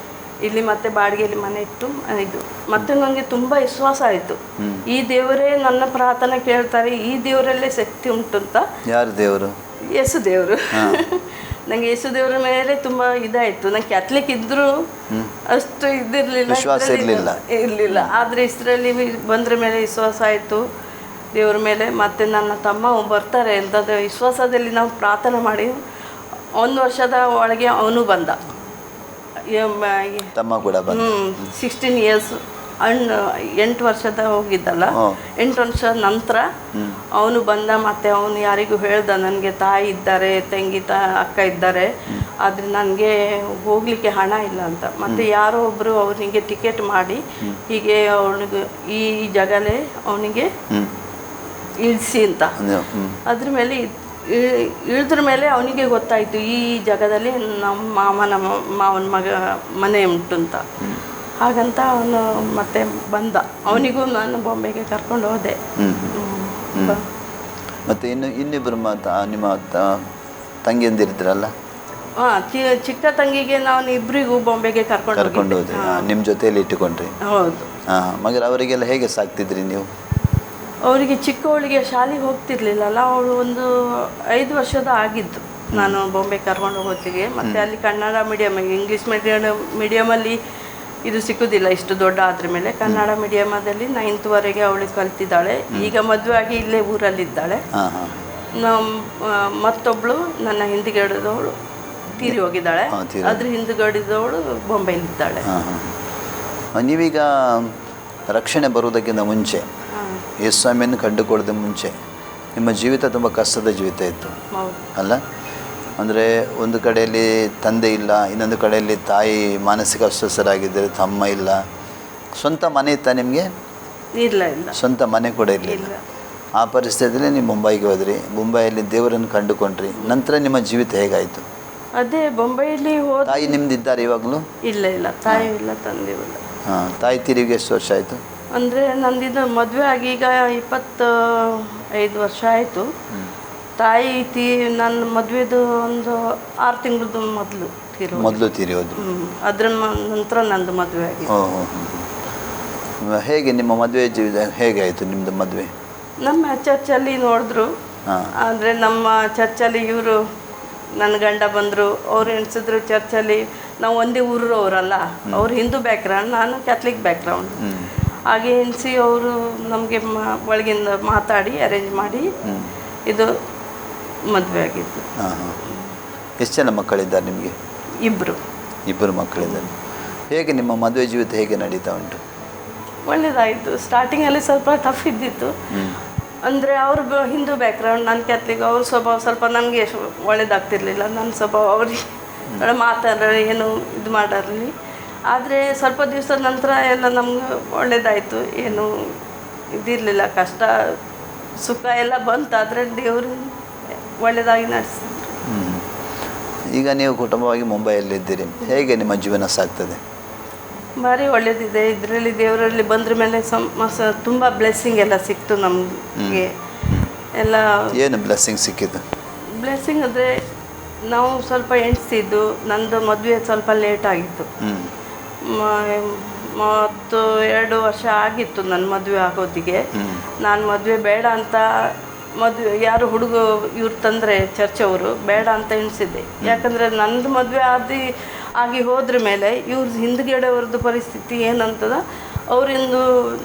ಇಲ್ಲಿ. ಮತ್ತೆ ಬಾಡಿಗೆಯಲ್ಲಿ ಮನೆ ಇಟ್ಟು ಇದು. ಮತ್ತೆ ನನಗೆ ತುಂಬ ವಿಶ್ವಾಸ ಆಯಿತು, ಈ ದೇವರೇ ನನ್ನ ಪ್ರಾರ್ಥನೆ ಕೇಳ್ತಾರೆ, ಈ ದೇವರಲ್ಲೇ ಶಕ್ತಿ ಉಂಟು ಅಂತ. ಯಾರು ದೇವರು? ಯೇಸು ದೇವರು. ನಂಗೆ ಯೇಸು ದೇವರ ಮೇಲೆ ತುಂಬ ಇದಾಯಿತು. ನಂಗೆ ಕ್ಯಾಥಲಿಕ್ ಇದ್ದರೂ ಅಷ್ಟು ಇರಲಿಲ್ಲ. ಆದರೆ ಇಸ್ರೇಲಿ ಬಂದ್ರ ಮೇಲೆ ವಿಶ್ವಾಸ ಆಯಿತು ದೇವ್ರ ಮೇಲೆ. ಮತ್ತು ನನ್ನ ತಮ್ಮ ಬರ್ತಾರೆ ಅಂತ ವಿಶ್ವಾಸದಲ್ಲಿ ನಾವು ಪ್ರಾರ್ಥನೆ ಮಾಡಿ 1 ವರ್ಷದ ಒಳಗೆ ಅವನು ಬಂದ. ತಮ್ಮ ಕೂಡ 16 ಇಯರ್ಸ್ 8 ವರ್ಷದ ಹೋಗಿದ್ದಲ್ಲ, 8 ವರ್ಷ ನಂತರ ಅವನು ಬಂದ. ಮತ್ತು ಅವನು ಯಾರಿಗೂ ಹೇಳ್ದ, ನನಗೆ ತಾಯಿ ಇದ್ದಾರೆ, ತಂಗಿ ಅಕ್ಕ ಇದ್ದಾರೆ, ಆದರೆ ನನಗೆ ಹೋಗಲಿಕ್ಕೆ ಹಣ ಇಲ್ಲ ಅಂತ. ಮತ್ತು ಯಾರೋ ಒಬ್ಬರು ಅವನಿಗೆ ಟಿಕೆಟ್ ಮಾಡಿ ಹೀಗೆ ಅವನಿಗೆ ಈ ಜಾಗಲೇ ಅವನಿಗೆ ಇಳಿಸಿ ಅಂತ. ಅದ್ರ ಮೇಲೆ ಇಳಿದ್ರ ಮೇಲೆ ಅವನಿಗೆ ಗೊತ್ತಾಯಿತು, ಈ ಜಾಗದಲ್ಲಿ ನಮ್ಮ ಮಾವನ ಮನೆ ಉಂಟು ಅಂತ. ಹಾಗಂತ ಅವನು ಮತ್ತೆ ಬಂದ. ಅವನಿಗೂ ನಾನು ಬಾಂಬೆಗೆ ಕರ್ಕೊಂಡು ಹೋದೆ. ಮತ್ತು ಇನ್ನಿಬ್ಬರು ನಿಮ್ಮ ತಂಗಿಯಂದಿರಿದ್ರಲ್ಲ? ಚಿಕ್ಕ ತಂಗಿಗೆ ನಾನು ಇಬ್ಬರಿಗೂ ಬಾಂಬೆಗೆ ಕರ್ಕೊಂಡು ಹೋದೆ. ನಿಮ್ಮ ಜೊತೆಯಲ್ಲಿ ಇಟ್ಟುಕೊಂಡ್ರಿ? ಹೌದು. ಮಗರ ಅವರಿಗೆಲ್ಲ ಹೇಗೆ ಸಾಕ್ತಿದ್ರಿ ನೀವು? ಅವರಿಗೆ ಚಿಕ್ಕವಳಿಗೆ ಶಾಲೆಗೆ ಹೋಗ್ತಿರ್ಲಿಲ್ಲಲ್ಲ, ಅವಳು ಒಂದು 5 ವರ್ಷದ ಆಗಿದ್ದು ನಾನು ಬಾಂಬೆ ಕರ್ಕೊಂಡು ಹೋಗೋತ್ತಿಗೆ. ಮತ್ತು ಅಲ್ಲಿ ಕನ್ನಡ ಮೀಡಿಯಮ್, ಇಂಗ್ಲೀಷ್ ಮೀಡಿಯಮಲ್ಲಿ ಇದು ಸಿಕ್ಕುದಿಲ್ಲ ಇಷ್ಟು ದೊಡ್ಡ ಆದ್ರ ಮೇಲೆ. ಕನ್ನಡ ಮೀಡಿಯಮಲ್ಲಿ 9th ಅವಳು ಕಲ್ತಿದ್ದಾಳೆ. ಈಗ ಮದುವೆ ಆಗಿ ಇಲ್ಲೇ ಊರಲ್ಲಿದ್ದಾಳೆ. ಮತ್ತೊಬ್ಬಳು ನನ್ನ ಹಿಂದಿಗಡೆದವಳು ತೀರಿ ಹೋಗಿದ್ದಾಳೆ. ಅದ್ರ ಹಿಂದುಗಡೆದವಳು ಬೊಂಬೈಲಿದ್ದಾಳೆ. ನೀವೀಗ ರಕ್ಷಣೆ ಬರುವುದಕ್ಕಿಂತ ಮುಂಚೆ, ಯೇಸುಸ್ವಾಮಿಯನ್ನು ಕಂಡುಕೊಳ್ಳದ ಮುಂಚೆ ನಿಮ್ಮ ಜೀವಿತ ತುಂಬ ಕಷ್ಟದ ಜೀವಿತ ಇತ್ತು ಅಲ್ಲ? ಅಂದರೆ ಒಂದು ಕಡೆಯಲ್ಲಿ ತಂದೆ ಇಲ್ಲ, ಇನ್ನೊಂದು ಕಡೆಯಲ್ಲಿ ತಾಯಿ ಮಾನಸಿಕ ಅಸ್ವಸ್ಥರಾಗಿದ್ದರೆ, ತಮ್ಮ ಇಲ್ಲ. ಸ್ವಂತ ಮನೆ ಇತ್ತಾ ನಿಮಗೆ? ಇಲ್ಲ ಇಲ್ಲ, ಸ್ವಂತ ಮನೆ ಕೂಡ ಇರಲಿಲ್ಲ. ಆ ಪರಿಸ್ಥಿತಿಯಲ್ಲಿ ನೀವು ಮುಂಬೈಗೆ ಹೋದ್ರಿ, ಮುಂಬೈಯಲ್ಲಿ ದೇವರನ್ನು ಕಂಡುಕೊಂಡ್ರಿ. ನಂತರ ನಿಮ್ಮ ಜೀವಿತ ಹೇಗಾಯಿತು? ಅದೇ ಬೊಂಬೈಯಲ್ಲಿ ಹೋದ. ತಾಯಿ ನಿಮ್ದಿದ್ದಾರೆ ಇವಾಗಲೂ? ಇಲ್ಲ ಇಲ್ಲ, ತಾಯಿ ಇಲ್ಲ, ತಂದೆ ಇಲ್ಲ. ಹಾಂ, ತಾಯಿ ತೀರಿಗೆ ಎಷ್ಟು ವರ್ಷ ಆಯಿತು? ಅಂದರೆ ನಂದಿದ್ದು ಮದುವೆ ಆಗಿ ಈಗ 25 ವರ್ಷ ಆಯಿತು. ತಾಯಿ ನನ್ನ ಮದುವೆದು ಒಂದು 6 ತಿಂಗಳದ್ದು ಮೊದಲು ತೀರಿ ಹೋದ್ರು. ಅದ್ರ ನಂತರ ನಂದು ಮದುವೆ ಆಗಿ. ಹೇಗೆ ನಿಮ್ಮ ಮದುವೆ ಜೀವಿತ ಹೇಗಾಯಿತು ನಿಮ್ಮದು ಮದುವೆ? ನಮ್ಮ ಚರ್ಚಲ್ಲಿ ನೋಡಿದ್ರು. ಅಂದರೆ ನಮ್ಮ ಚರ್ಚಲ್ಲಿ ಇವರು ನನ್ನ ಗಂಡ ಬಂದರು, ಅವ್ರು ಎಣಿಸಿದ್ರು ಚರ್ಚಲ್ಲಿ ನಾವು ಒಂದೇ ಊರವರಲ್ಲ, ಅವ್ರು ಹಿಂದೂ ಬ್ಯಾಕ್ಗ್ರೌಂಡ್, ನಾನು ಕ್ಯಾಥಲಿಕ್ ಬ್ಯಾಕ್ಗ್ರೌಂಡ್. ಹಾಗೆ ಎಣಿಸಿ ಅವರು ನಮಗೆ ಒಳಗಿಂದ ಮಾತಾಡಿ ಅರೇಂಜ್ ಮಾಡಿ ಇದು ಮದುವೆ ಆಗಿದ್ದು. ಎಷ್ಟು ಜನ ಮಕ್ಕಳಿದ್ದಾರೆ ನಿಮಗೆ? ಇಬ್ಬರು ಮಕ್ಕಳಿದ್ದಾರೆ. ಹೇಗೆ ನಿಮ್ಮ ಮದುವೆ ಜೀವಿತ ಹೇಗೆ ನಡೀತಾ ಉಂಟು? ಒಳ್ಳೆಯದಾಯಿತು. ಸ್ಟಾರ್ಟಿಂಗಲ್ಲಿ ಸ್ವಲ್ಪ ಟಫ್ ಇದ್ದಿತ್ತು. ಅಂದರೆ ಅವರು ಹಿಂದೂ ಬ್ಯಾಕ್ಗ್ರೌಂಡ್, ನಾನು ಕ್ಯಾಥಲಿಕ್. ಅವ್ರ ಸ್ವಭಾವ ಸ್ವಲ್ಪ ನನಗೆ ಒಳ್ಳೇದಾಗ್ತಿರ್ಲಿಲ್ಲ. ನನ್ನ ಸ್ವಭಾವ ಅವ್ರಿಗೆ ಮಾತಾಡೋರು ಏನು ಇದು ಮಾಡಿರಲಿ. ಆದರೆ ಸ್ವಲ್ಪ ದಿವಸದ ನಂತರ ಎಲ್ಲ ನಮ್ಗೆ ಒಳ್ಳೇದಾಯಿತು. ಏನು ಇದಿರಲಿಲ್ಲ, ಕಷ್ಟ ಸುಖ ಎಲ್ಲ ಬಂತು. ಆದರೆ ದೇವರು ಒಳ್ಳೆಯದಾಗಿ ನಡೆಸಿದ್ರು. ಈಗ ನೀವು ಕುಟುಂಬವಾಗಿ ಮುಂಬೈಯಲ್ಲಿದ್ದೀರಿ, ಹೇಗೆ ನಿಮ್ಮ ಜೀವನ ಸಾಗ್ತದೆ? ಭಾರಿ ಒಳ್ಳೇದಿದೆ. ಇದರಲ್ಲಿ ದೇವರಲ್ಲಿ ಬಂದ್ರ ಮೇಲೆ ತುಂಬ ಬ್ಲೆಸ್ಸಿಂಗ್ ಎಲ್ಲ ಸಿಕ್ತು ನಮಗೆ ಎಲ್ಲ. ಏನು ಬ್ಲೆಸ್ಸಿಂಗ್ ಸಿಕ್ಕಿದ್ದು? ಬ್ಲೆಸ್ಸಿಂಗ್ ಅಂದರೆ ನಾವು ಸ್ವಲ್ಪ ಎಣಿಸ್ತಿದ್ದು, ನಂದು ಮದುವೆ ಸ್ವಲ್ಪ ಲೇಟ್ ಆಗಿತ್ತು. 2 ವರ್ಷ ಆಗಿತ್ತು ನನ್ನ ಮದುವೆ ಆಗೋದಿಗೆ. ನಾನು ಮದುವೆ ಬೇಡ ಅಂತ ಯಾರು ಹುಡುಗ ಇವ್ರು ತಂದರೆ ಚರ್ಚವರು ಬೇಡ ಅಂತ ಎಣಿಸಿದ್ದೆ. ಯಾಕಂದರೆ ನಂದು ಮದುವೆ ಆಗಿ ಹೋದ್ರ ಮೇಲೆ ಇವ್ರ ಹಿಂದ್ಗಡೆಯವ್ರದ್ದು ಪರಿಸ್ಥಿತಿ ಏನಂತದ, ಅವರಿಂದು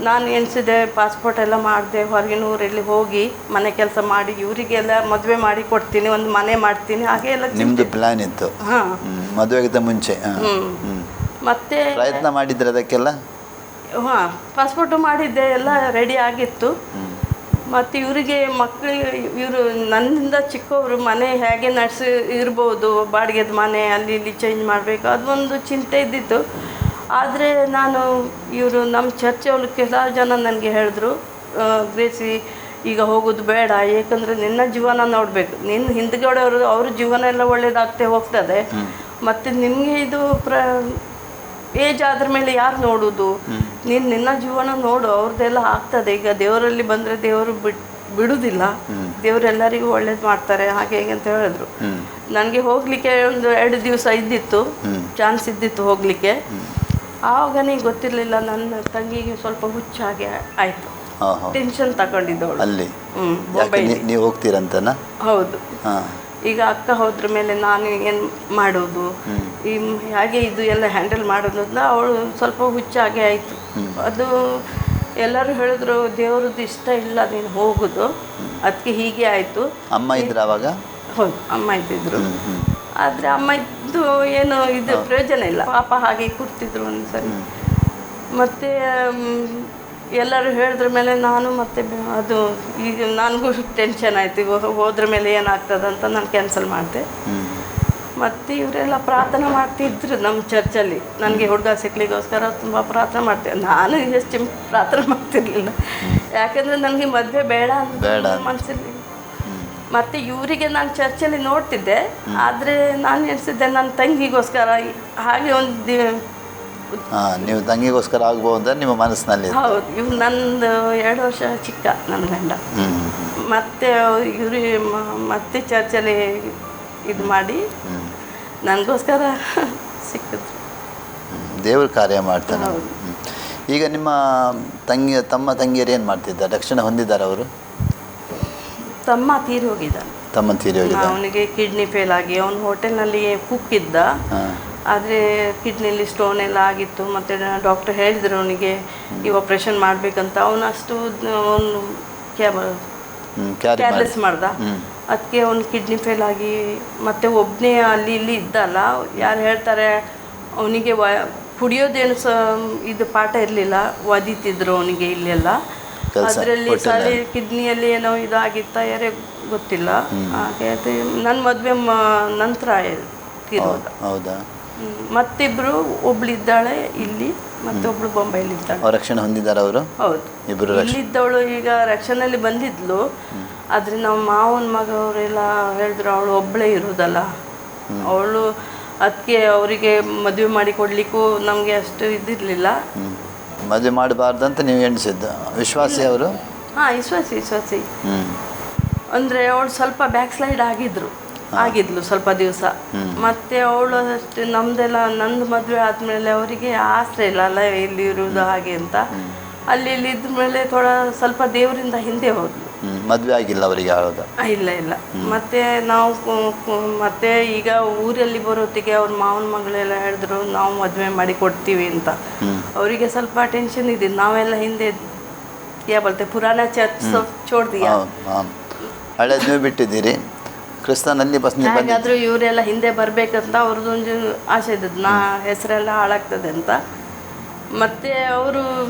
ನಾನು ಎಣಿಸಿದೆ ಪಾಸ್ಪೋರ್ಟ್ ಎಲ್ಲ ಮಾಡಿದೆ, ಹೊರಗಿನ ಊರಲ್ಲಿ ಹೋಗಿ ಮನೆ ಕೆಲಸ ಮಾಡಿ ಇವರಿಗೆಲ್ಲ ಮದುವೆ ಮಾಡಿ ಕೊಡ್ತೀನಿ, ಒಂದು ಮನೆ ಮಾಡ್ತೀನಿ, ಹಾಗೆ ಎಲ್ಲ ನಿಮ್ಮದು ಪ್ಲ್ಯಾನ್ ಇತ್ತು. ಹಾಂ, ಮದುವೆಗಿಂತ ಮುಂಚೆ. ಮತ್ತೆ ಪ್ರಯತ್ನ ಮಾಡಿದ್ರೆ ಅದಕ್ಕೆಲ್ಲ? ಹಾಂ, ಪಾಸ್ಪೋರ್ಟು ಮಾಡಿದ್ದೆ, ಎಲ್ಲ ರೆಡಿ ಆಗಿತ್ತು. ಮತ್ತು ಇವರಿಗೆ ಮಕ್ಕಳಿಗೆ ಇವರು ನನ್ನಿಂದ ಚಿಕ್ಕವರು ಮನೆ ಹೇಗೆ ನಡೆಸಿ ಇರ್ಬೋದು, ಬಾಡಿಗೆದ ಮನೆ ಅಲ್ಲಿ ಇಲ್ಲಿ ಚೇಂಜ್ ಮಾಡಬೇಕು, ಅದೊಂದು ಚಿಂತೆ ಇದ್ದಿತ್ತು. ಆದರೆ ನಾನು ಇವರು ನಮ್ಮ ಚರ್ಚವ್ರು ಕೆಲವು ಜನ ನನಗೆ ಹೇಳಿದ್ರು, ಗ್ರೇಸಿ ಈಗ ಹೋಗೋದು ಬೇಡ, ಏಕೆಂದರೆ ನಿನ್ನ ಜೀವನ ನೋಡಬೇಕು, ನಿನ್ನ ಹಿಂದ್ಗಡೆಯವರು ಅವ್ರ ಜೀವನ ಎಲ್ಲ ಒಳ್ಳೇದಾಗ್ತೇ ಹೋಗ್ತದೆ. ಮತ್ತು ನಿಮಗೆ ಇದು ಏಜ್ ಆದ್ರ ಮೇಲೆ ಯಾರು ನೋಡೋದು, ನೀನು ನಿನ್ನ ಜೀವನ ನೋಡು, ಅವ್ರದ್ದೆಲ್ಲ ಆಗ್ತದೆ. ಈಗ ದೇವರಲ್ಲಿ ಬಂದರೆ ದೇವರು ಬಿಡುವುದಿಲ್ಲ, ದೇವರೆಲ್ಲರಿಗೂ ಒಳ್ಳೇದು ಮಾಡ್ತಾರೆ, ಹಾಗೆ ಹೇಗೆ ಅಂತ ಹೇಳಿದ್ರು. ನನಗೆ ಹೋಗಲಿಕ್ಕೆ ಒಂದು 2 ದಿವಸ ಇದ್ದಿತ್ತು, ಚಾನ್ಸ್ ಇದ್ದಿತ್ತು ಹೋಗಲಿಕ್ಕೆ. ಆವಾಗ ನನಗೆ ಗೊತ್ತಿರಲಿಲ್ಲ, ನನ್ನ ತಂಗಿಗೆ ಸ್ವಲ್ಪ ಹುಚ್ಚಾಗೆ ಆಯಿತು, ಟೆನ್ಷನ್ ತಗೊಂಡಿದ್ದವಳು ಅಲ್ಲಿ. ನೀವು ಹೋಗ್ತೀರಂತನಾ? ಹೌದು. ಈಗ ಅಕ್ಕ ಹೋದ್ರ ಮೇಲೆ ನಾನು ಏನು ಮಾಡೋದು, ಹಾಗೆ ಇದು ಎಲ್ಲ ಹ್ಯಾಂಡಲ್ ಮಾಡೋದು ಅಂತ ಅವಳು ಸ್ವಲ್ಪ ಹುಚ್ಚಾಗೆ ಆಯಿತು. ಅದು ಎಲ್ಲರೂ ಹೇಳಿದ್ರು, ದೇವ್ರದ್ದು ಇಷ್ಟ ಇಲ್ಲ ನೀನು ಹೋಗೋದು, ಅದಕ್ಕೆ ಹೀಗೆ ಆಯಿತು. ಅಮ್ಮ ಇದ್ರು ಅವಾಗ? ಹೌದು, ಅಮ್ಮ ಇದ್ದಿದ್ರು. ಆದರೆ ಅಮ್ಮ ಇದ್ದು ಏನು ಇದು ಪ್ರಯೋಜನ ಇಲ್ಲ, ಪಾಪ ಹಾಗೆ ಕೂರ್ತಿದ್ರು ಒಂದ್ಸರಿ. ಮತ್ತು ಎಲ್ಲರೂ ಹೇಳಿದ್ರ ಮೇಲೆ ನಾನು ಮತ್ತೆ ಅದು ಈಗ ನನಗೂ ಟೆನ್ಷನ್ ಆಯಿತು, ಹೋದ್ರ ಮೇಲೆ ಏನಾಗ್ತದಂತ ನಾನು ಕ್ಯಾನ್ಸಲ್ ಮಾಡಿದೆ. ಮತ್ತು ಇವರೆಲ್ಲ ಪ್ರಾರ್ಥನೆ ಮಾಡ್ತಿದ್ರು ನಮ್ಮ ಚರ್ಚಲ್ಲಿ, ನನಗೆ ಹುಡುಗ ಸಿಕ್ಲಿಗೋಸ್ಕರ ತುಂಬ ಪ್ರಾರ್ಥನೆ ಮಾಡ್ತೇವೆ. ನಾನು ಎಷ್ಟು ಪ್ರಾರ್ಥನೆ ಮಾಡ್ತಿರ್ಲಿಲ್ಲ, ಯಾಕಂದರೆ ನನಗೆ ಮದುವೆ ಬೇಡ ಅಂತ ಮನಸ್ಸಲ್ಲಿ. ಮತ್ತು ಇವರಿಗೆ ನಾನು ಚರ್ಚಲ್ಲಿ ನೋಡ್ತಿದ್ದೆ, ಆದರೆ ನಾನು ಎಣಿಸಿದ್ದೆ ನನ್ನ ತಂಗಿಗೋಸ್ಕರ ಹಾಗೆ ಒಂದು ನೀವು ತಂಗಿಗೋಸ್ಕರ ಆಗ್ಬೋದು ಅಂತ ನಿಮ್ಮ ಮನಸ್ಸಿನಲ್ಲಿ. ಹೌದು, ಇವ್ರು ನಂದು 2 ವರ್ಷ ಚಿಕ್ಕ ನನ್ನ ಗಂಡ. ಮತ್ತೆ ಇವ್ರು ಮತ್ತೆ ಚರ್ಚಲ್ಲಿ ಇದು ಮಾಡಿ ನನಗೋಸ್ಕರ ಸಿಕ್ಕಿದ್ರು. ದೇವ್ರ ಕಾರ್ಯ ಮಾಡ್ತಾನೆ. ಈಗ ನಿಮ್ಮ ತಮ್ಮ ತಂಗಿಯರು ಏನು ಮಾಡ್ತಿದ್ದಾರೆ? ರಕ್ಷಣೆ ಹೊಂದಿದ್ದಾರೆ ಅವರು? ತಮ್ಮ ತೀರಿ ಹೋಗಿದ್ದಾನೆ. ತಮ್ಮ ತೀರಿ ಹೋಗಿದ್ದಾರೆ. ಅವನಿಗೆ ಕಿಡ್ನಿ ಫೇಲ್ ಆಗಿ ಅವನು ಹೋಟೆಲ್ನಲ್ಲಿ ಕುಕ್ ಇದ್ದ. ಆದರೆ ಕಿಡ್ನಿಲಿ ಸ್ಟೋನ್ ಎಲ್ಲ ಆಗಿತ್ತು. ಮತ್ತು ಡಾಕ್ಟರ್ ಹೇಳಿದರು ಅವನಿಗೆ ಈ ಆಪ್ರೇಷನ್ ಮಾಡಬೇಕಂತ. ಅವನು ಅಷ್ಟು ಅವನು ಕೇರ್ಲೆಸ್ ಮಾಡ್ದ. ಅದಕ್ಕೆ ಅವನು ಕಿಡ್ನಿ ಫೇಲ್ ಆಗಿ ಮತ್ತೆ ಒಬ್ಬನೇ ಅಲ್ಲಿ ಇಲ್ಲಿ ಇದ್ದಲ್ಲ. ಯಾರು ಹೇಳ್ತಾರೆ ಅವನಿಗೆ ಕುಡಿಯೋದೇನು ಇದು ಪಾಠ ಇರಲಿಲ್ಲ, ಒದಿತಿದ್ರು ಅವನಿಗೆ ಇಲ್ಲೆಲ್ಲ. ಅದರಲ್ಲಿ ಸಾರಿ ಕಿಡ್ನಿಯಲ್ಲಿ ಏನೋ ಇದಾಗಿತ್ತ ಯಾರೇ ಗೊತ್ತಿಲ್ಲ. ಹಾಗೆ ನನ್ನ ಮದುವೆ ನಂತರ ತೀರೋದ. ಹೌದಾ? ಮತ್ತಿಬ್ರು ಒಬ್ಳಿದ್ದಾಳೆ ಇಲ್ಲಿ, ಮತ್ತೊಬ್ಳು ಬೊಂಬೈಲಿ ಇದ್ದಾಳೆ. ರಕ್ಷಣೆ ಹೊಂದಿದ್ದಾರೆ ಅವರು? ಹೌದು, ಇಬ್ಬರು. ಇಲ್ಲಿದ್ದವಳು ಈಗ ರಕ್ಷಣೆಯಲ್ಲಿ ಬಂದಿದ್ಲು. ಆದರೆ ನಮ್ಮ ಮಾವನ ಮಗ ಅವರೆಲ್ಲ ಹೇಳಿದ್ರು ಅವಳು ಒಬ್ಬಳೇ ಇರೋದಲ್ಲ, ಅವಳು ಅದಕ್ಕೆ ಅವರಿಗೆ ಮದುವೆ ಮಾಡಿ ಕೊಡ್ಲಿಕ್ಕೂ ನಮಗೆ ಅಷ್ಟು ಇದಿರಲಿಲ್ಲ. ಮದುವೆ ಮಾಡಬಾರ್ದಂತ ನೀವು ಎಣಿಸಿದ್ದು? ವಿಶ್ವಾಸಿ ಅವರು? ಹಾಂ, ವಿಶ್ವಾಸಿ. ಅಂದರೆ ಅವಳು ಸ್ವಲ್ಪ ಬ್ಯಾಕ್ ಸ್ಲೈಡ್ ಆಗಿದ್ಲು ಸ್ವಲ್ಪ ದಿವಸ. ಮತ್ತೆ ಅವಳು ಅಷ್ಟು ನಮ್ದೆಲ್ಲ ನಂದು ಮದುವೆ ಆದಮೇಲೆ ಅವರಿಗೆ ಆಸರೆ ಇಲ್ಲ ಅಲ್ಲ ಇಲ್ಲಿ ಇರುವುದು ಹಾಗೆ ಅಂತ. ಅಲ್ಲಿ ಇಲ್ಲಿ ಇದ್ಮೇಲೆ ಸ್ವಲ್ಪ ದೇವರಿಂದ ಹಿಂದೆ ಹೋದ್ಲು. ಮದುವೆ ಆಗಿಲ್ಲ ಅವರಿಗೆ? ಇಲ್ಲ. ಮತ್ತೆ ನಾವು ಮತ್ತೆ ಈಗ ಊರಲ್ಲಿ ಬರೋತ್ತಿಗೆ ಅವ್ರ ಮಾವನ ಮಗಳೆಲ್ಲ ಹೇಳಿದ್ರು ನಾವು ಮದುವೆ ಮಾಡಿ ಕೊಡ್ತೀವಿ ಅಂತ. ಅವರಿಗೆ ಸ್ವಲ್ಪ ಟೆನ್ಷನ್ ಇದೆ. ನಾವೆಲ್ಲ ಹಿಂದೆ ಬಲ್ತೆ ಪುರಾಣ ಚರ್ಚ್ ಚೋಡ್ದಿಯಾ, ಹಳೇದು ನೀವು ಬಿಟ್ಟಿದ್ದೀರಿ, ಕ್ರಿಸ್ತನಲ್ಲಿ ಹಾಗಾದ್ರೂ ಇವರೆಲ್ಲ ಹಿಂದೆ ಬರ್ಬೇಕಂತ ಅವ್ರದ್ದೊಂದು ಆಸೆ ಇದ್ದದ್ದು. ಹೆಸರೆಲ್ಲ ಹಾಳಾಗ್ತದೆ ಅಂತ. ಮತ್ತೆ ಅವರು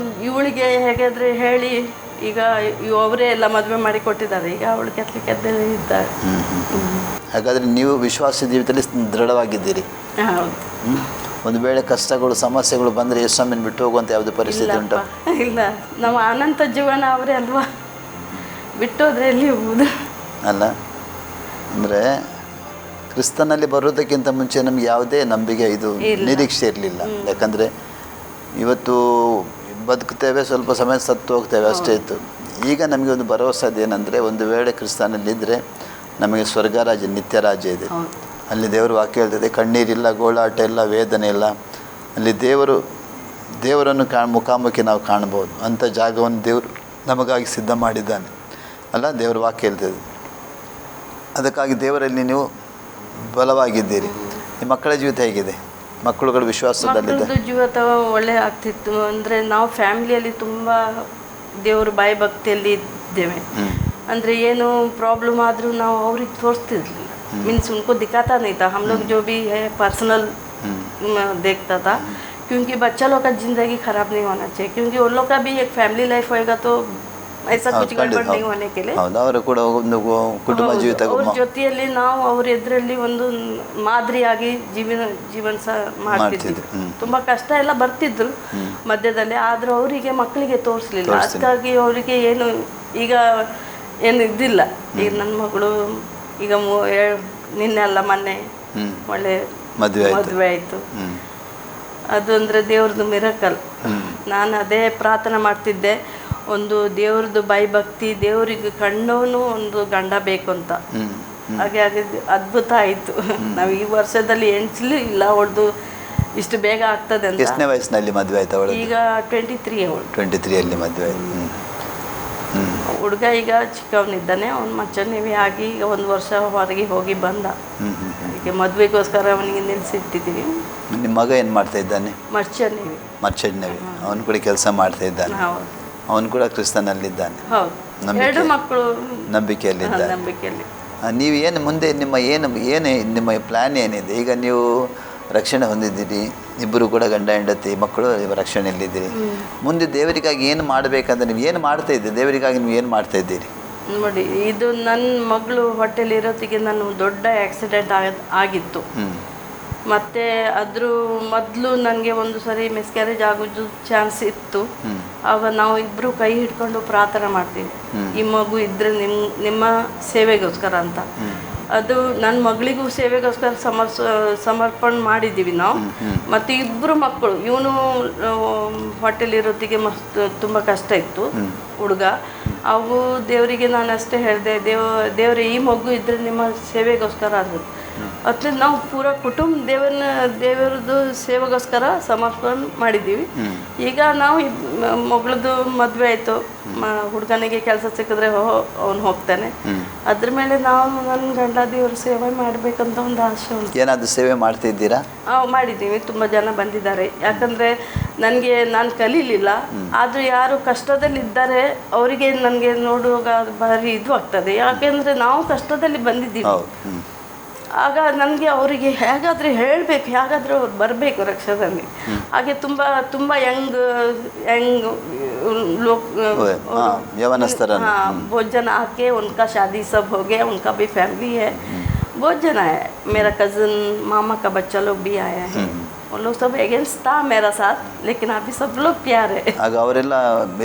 ಇವಳಿಗೆ ಹೇಗಾದ್ರೆ ಹೇಳಿ ಈಗ ಅವರೇ ಎಲ್ಲ ಮದುವೆ ಮಾಡಿ ಕೊಟ್ಟಿದ್ದಾರೆ. ಈಗ ಅವಳು ಕೆತ್ತಲಿಕ್ಕೆ ಇದ್ದಾರೆ. ಹಾಗಾದರೆ ನೀವು ವಿಶ್ವಾಸ ಜೀವಿತದಲ್ಲಿ ದೃಢವಾಗಿದ್ದೀರಿ? ಹೌದು. ಒಂದು ವೇಳೆ ಕಷ್ಟಗಳು ಸಮಸ್ಯೆಗಳು ಬಂದರೆ ಯೇಸುವಿನ ಬಿಟ್ಟು ಹೋಗುವಂಥ ಯಾವುದೇ ಪರಿಸ್ಥಿತಿ ಉಂಟು? ಇಲ್ಲ, ನಮ್ಮ ಅನಂತ ಜೀವನ ಅವರೇ ಅಲ್ವಾ, ಬಿಟ್ಟೋದ್ರೆ ಎಲ್ಲಿ ಹೋಗುವುದು ಅಲ್ಲ. ಅಂದರೆ ಕ್ರಿಸ್ತನಲ್ಲಿ ಬರೋದಕ್ಕಿಂತ ಮುಂಚೆ ನಮಗೆ ಯಾವುದೇ ನಂಬಿಕೆ ನಿರೀಕ್ಷೆ ಇರಲಿಲ್ಲ. ಯಾಕಂದರೆ ಇವತ್ತು ಬದುಕ್ತೇವೆ, ಸ್ವಲ್ಪ ಸಮಯ ಸತ್ತು ಹೋಗ್ತೇವೆ, ಅಷ್ಟೇ ಇತ್ತು. ಈಗ ನಮಗೆ ಒಂದು ಭರವಸೆ ಅದೇನೆಂದರೆ ಒಂದು ವೇಳೆ ಕ್ರಿಸ್ತನಲ್ಲಿದ್ದರೆ ನಮಗೆ ಸ್ವರ್ಗ ರಾಜ್ಯ, ನಿತ್ಯ ರಾಜ್ಯ ಇದೆ. ಅಲ್ಲಿ ದೇವರು ವಾಕ್ಯ ಹೇಳ್ತದೆ, ಕಣ್ಣೀರಿಲ್ಲ, ಗೋಳಾಟ ಇಲ್ಲ, ವೇದನೆ ಇಲ್ಲ. ಅಲ್ಲಿ ದೇವರನ್ನು ಮುಖಾಮುಖಿ ನಾವು ಕಾಣ್ಬೋದು. ಅಂಥ ಜಾಗವನ್ನು ದೇವರು ನಮಗಾಗಿ ಸಿದ್ಧ ಮಾಡಿದ್ದಾನೆ ಅಲ್ಲ, ದೇವರ ವಾಕ್ಯ ಹೇಳ್ತದೆ. ಅದಕ್ಕಾಗಿ ದೇವರಲ್ಲಿ ನೀವು ಬಲವಾಗಿದ್ದೀರಿ. ನಿಮ್ಮ ಮಕ್ಕಳ ಜೀವಿತ ಹೇಗಿದೆ? ಮಕ್ಕಳುಗಳು ವಿಶ್ವಾಸದಲ್ಲಿದೆ? ಜೀವಿತ ಒಳ್ಳೆ ಆಗ್ತಿತ್ತು. ಅಂದರೆ ನಾವು ಫ್ಯಾಮಿಲಿಯಲ್ಲಿ ತುಂಬ ದೇವರು ಭಯ ಭಕ್ತಿಯಲ್ಲಿ ಇದ್ದೇವೆ. ಅಂದರೆ ಏನು ಪ್ರಾಬ್ಲಮ್ ಆದರೂ ನಾವು ಅವ್ರಿಗೆ ತೋರಿಸ್ತಿರ್ಲಿಲ್ಲ. मीन्स उनको दिखाता नहीं था. हम लोग जो भी है पर्सनल देखता था, क्योंकि बच्चा लोग का ज़िंदगी ख़राब नहीं होना चाहिए. क्योंकि उन लोग का भी एक फैमिली लाइफ होएगा तो ऐसा कुछ गड़बड़ नहीं होने के लिए ಅವರು ಕೂಡ ಒಂದು ಕುಟುಂಬ ಜೀವಿತ ಅವ್ರ ಜೊತೆಯಲ್ಲಿ ನಾವು ಅವ್ರ ಎದುರಲ್ಲಿ ಒಂದು ಮಾದರಿಯಾಗಿ ಜೀವನ ಮಾಡ್ತಿದ್ವಿ. ತುಂಬ ಕಷ್ಟ ಎಲ್ಲ ಬರ್ತಿದ್ರು ಮಧ್ಯದಲ್ಲಿ, ಆದರೂ ಅವರಿಗೆ ಮಕ್ಕಳಿಗೆ ತೋರಿಸ್ಲಿಲ್ಲ. ಅದಕ್ಕಾಗಿ ಅವರಿಗೆ ಏನು ಈಗ ಏನು ಇದ್ದಿಲ್ಲ. ಈಗ ನನ್ನ ಮಗಳು ಈಗ ನಿನ್ನೆ ಅಲ್ಲ ಮೊನ್ನೆ ಒಳ್ಳೆ ಮದುವೆ ಆಯಿತು. ಅದು ಅಂದರೆ ದೇವ್ರದ್ದು ಮಿರಕಲ್. ನಾನು ಅದೇ ಪ್ರಾರ್ಥನೆ ಮಾಡ್ತಿದ್ದೆ, ಒಂದು ದೇವ್ರದ್ದು ಭಕ್ತಿ, ದೇವರಿಗೆ ಕಂಡವನು ಒಂದು ಗಂಡ ಬೇಕು ಅಂತ. ಹಾಗೆ ಅದ್ಭುತ ಆಯಿತು. ನಾವು ಈ ವರ್ಷದಲ್ಲಿ ಎಣಿಸಲಿಲ್ಲ ಅವಳದು ಇಷ್ಟು ಬೇಗ ಆಗ್ತದೆ ಅಂತ. ಎಷ್ಟನೇ ವಯಸ್ಸಿನಲ್ಲಿ ಮದುವೆ ಆಯ್ತು ಅವಳು? ಈಗ 23 ಅವಳು. 23 ಮದುವೆ ಆಯ್ತು. ಹುಡುಗ ಈಗ ಚಿಕ್ಕವನಿದ್ದಾನೆ. ಅವ್ನು ಮಚ್ಚನೇವಿ ಆಗಿ ಈಗ 1 ವರ್ಷ ಹೊರಗೆ ಹೋಗಿ ಬಂದ. ಅದಕ್ಕೆ ಮದುವೆಗೋಸ್ಕರ ಅವನಿಗೆ ನಿಲ್ಲಿಸಿಟ್ಟಿದ್ದೀವಿ. ನಿಮ್ಮ ಮಗ ಏನು ಮಾಡ್ತಾ ಇದ್ದಾನೆ? ಮರ್ಚೆಂಟ್ ನೇವಿ. ಅವನು ಕೂಡ ಕೆಲಸ ಮಾಡ್ತಾ ಇದ್ದಾನೆ. ಅವನು ಕೂಡ ಕ್ರಿಸ್ತನಲ್ಲಿದ್ದಾನೆ. ಎರಡು ಮಕ್ಕಳು ನಂಬಿಕೆಯಲ್ಲಿದ್ದಾರೆ. ನೀವು ಏನು ಮುಂದೆ ನಿಮ್ಮ ಪ್ಲ್ಯಾನ್ ಏನಿದೆ? ಈಗ ನೀವು ರಕ್ಷಣೆ ಹೊಂದಿದ್ದೀರಿ, ಇಬ್ಬರು ಕೂಡ ಗಂಡ ಹೆಂಡತಿ, ಮಕ್ಕಳು ರಕ್ಷಣೆಯಲ್ಲಿದ್ದೀರಿ. ಮುಂದೆ ದೇವರಿಗಾಗಿ ಏನು ಮಾಡಬೇಕಂತ ನೀವು ಏನು ಮಾಡ್ತಾ ಇದ್ದೀರಿ? ದೇವರಿಗಾಗಿ ನೀವು ಏನು ಮಾಡ್ತಾ ಇದ್ದೀರಿ? ನೋಡಿ, ಇದು ನನ್ನ ಮಗಳು ಹೊಟ್ಟೆಲಿ ಇರೋತ್ತಿಗೆ ನಾನು ದೊಡ್ಡ ಆಕ್ಸಿಡೆಂಟ್ ಆಗಿತ್ತು. ಮತ್ತು ಅದ್ರ ಮೊದಲು ನನಗೆ ಒಂದು ಸರಿ ಮಿಸ್ಕ್ಯಾರೇಜ್ ಆಗೋದು ಚಾನ್ಸ್ ಇತ್ತು. ಆಗ ನಾವು ಇಬ್ಬರು ಕೈ ಹಿಡ್ಕೊಂಡು ಪ್ರಾರ್ಥನೆ ಮಾಡ್ತೀವಿ, ಈ ಮಗು ಇದ್ದರೆ ನಿಮ್ಮ ಸೇವೆಗೋಸ್ಕರ ಅಂತ. ಅದು ನನ್ನ ಮಗಳಿಗೂ ಸೇವೆಗೋಸ್ಕರ ಸಮರ್ಪಣೆ ಮಾಡಿದ್ದೀವಿ ನಾವು. ಮತ್ತು ಇಬ್ಬರು ಮಕ್ಕಳು, ಇವನು ಹೊಟ್ಟೆಲಿರೋತ್ತಿಗೆ ತುಂಬ ಕಷ್ಟ ಇತ್ತು ಹುಡುಗ. ಅವು ದೇವರಿಗೆ ನಾನು ಅಷ್ಟೇ ಹೇಳಿದೆ, ದೇವರೇ ಈ ಮಗು ಇದ್ದರೆ ನಿಮ್ಮ ಸೇವೆಗೋಸ್ಕರ ಅಂದರು. ಅದ್ರಿಂದ ನಾವು ಪೂರ ಕುಟುಂಬ ದೇವರದ್ದು ಸೇವೆಗೋಸ್ಕರ ಸಮರ್ಪಣೆ ಮಾಡಿದ್ದೀವಿ. ಈಗ ನಾವು ಮಗಳದ್ದು ಮದುವೆ ಆಯಿತು, ಹುಡುಗನಿಗೆ ಕೆಲಸ ಸಿಕ್ಕಿದ್ರೆ ಅವನು ಹೋಗ್ತಾನೆ. ಅದ್ರ ಮೇಲೆ ನಾವು ನನ್ನ ಗಂಡ ದೇವ್ರ ಸೇವೆ ಮಾಡಬೇಕಂತ ಒಂದು ಆಸೆ ಉಂಟು. ಏನಾದರೂ ಸೇವೆ ಮಾಡ್ತಿದ್ದೀರಾ? ಮಾಡಿದ್ದೀವಿ, ತುಂಬ ಜನ ಬಂದಿದ್ದಾರೆ. ಯಾಕಂದರೆ ನಾನು ಕಲೀಲಿಲ್ಲ, ಆದರೂ ಯಾರು ಕಷ್ಟದಲ್ಲಿದ್ದಾರೆ ಅವರಿಗೆ ನನಗೆ ನೋಡುವಾಗ ಭಾರಿ ಇದು ಆಗ್ತದೆ. ಯಾಕೆಂದರೆ ನಾವು ಕಷ್ಟದಲ್ಲಿ ಬಂದಿದ್ದೀವಿ. ಆಗ ನನಗೆ ಅವರಿಗೆ ಹೇಗಾದರೆ ಹೇಳಬೇಕು, ಹೇಗಾದರೂ ಅವ್ರು ಬರಬೇಕು ರಕ್ಷಾದಲ್ಲಿ. ಹಾಗೆ ತುಂಬ ತುಂಬ ಯಂಗ್ लोग बहुत जन आके उनका शादी सब हो गया, उनका भी फैमिली है, बहुत जना है. मेरा कज़न मामा का बच्चा लोग भी आया है. वो लोग सब अगेंस्ट था मेरा साथ, लेकिन अभी सब लोग प्यार है. ಆಗ ಅವರೆಲ್ಲ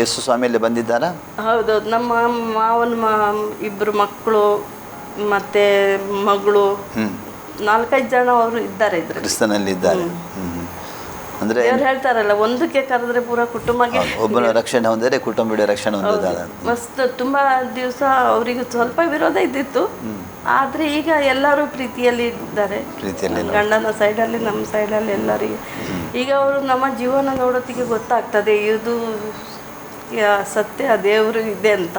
ಯೇಸು ಸ್ವಾಮಿಯಲ್ಲಿ ಬಂದಿದ್ದಾರಾ? ಹೌದು, ನಮ್ಮ ಮಾವನ ಇಬ್ಬರು ಮಕ್ಕಳು ಮತ್ತು ಮಗಳು 4-5 ಜನ ಅವರು ಇದ್ದಾರೆ ಇದ್ರೆ ಕ್ರಿಸ್ತನಲ್ಲಿ ಇದ್ದಾರೆ. ಅಂದರೆ ಅವ್ರು ಹೇಳ್ತಾರಲ್ಲ, ಒಂದಕ್ಕೆ ಕರೆದ್ರೆ ಪೂರ ಕುಟುಂಬಕ್ಕೆ ಒಬ್ಬನ ರಕ್ಷಣೆ ಹೊಂದಿದ್ರೆ ಕುಟುಂಬದ ರಕ್ಷಣೆ ಹೊಂದೋದಾದ. ಮಸ್ತ್ ತುಂಬ ದಿವಸ ಅವರಿಗೆ ಸ್ವಲ್ಪ ವಿರೋಧ ಇದ್ದಿತ್ತು, ಆದರೆ ಈಗ ಎಲ್ಲರೂ ಪ್ರೀತಿಯಲ್ಲಿ ಇದ್ದಾರೆ. ಗಂಡನ ಸೈಡಲ್ಲಿ ನಮ್ಮ ಸೈಡಲ್ಲಿ ಎಲ್ಲರಿಗೆ ಈಗ ಅವರು ನಮ್ಮ ಜೀವನ ನೋಡೋತ್ತಿಗೆ ಗೊತ್ತಾಗ್ತದೆ ಇದು ಸತ್ಯ, ದೇವರು ಇದೆ ಅಂತ.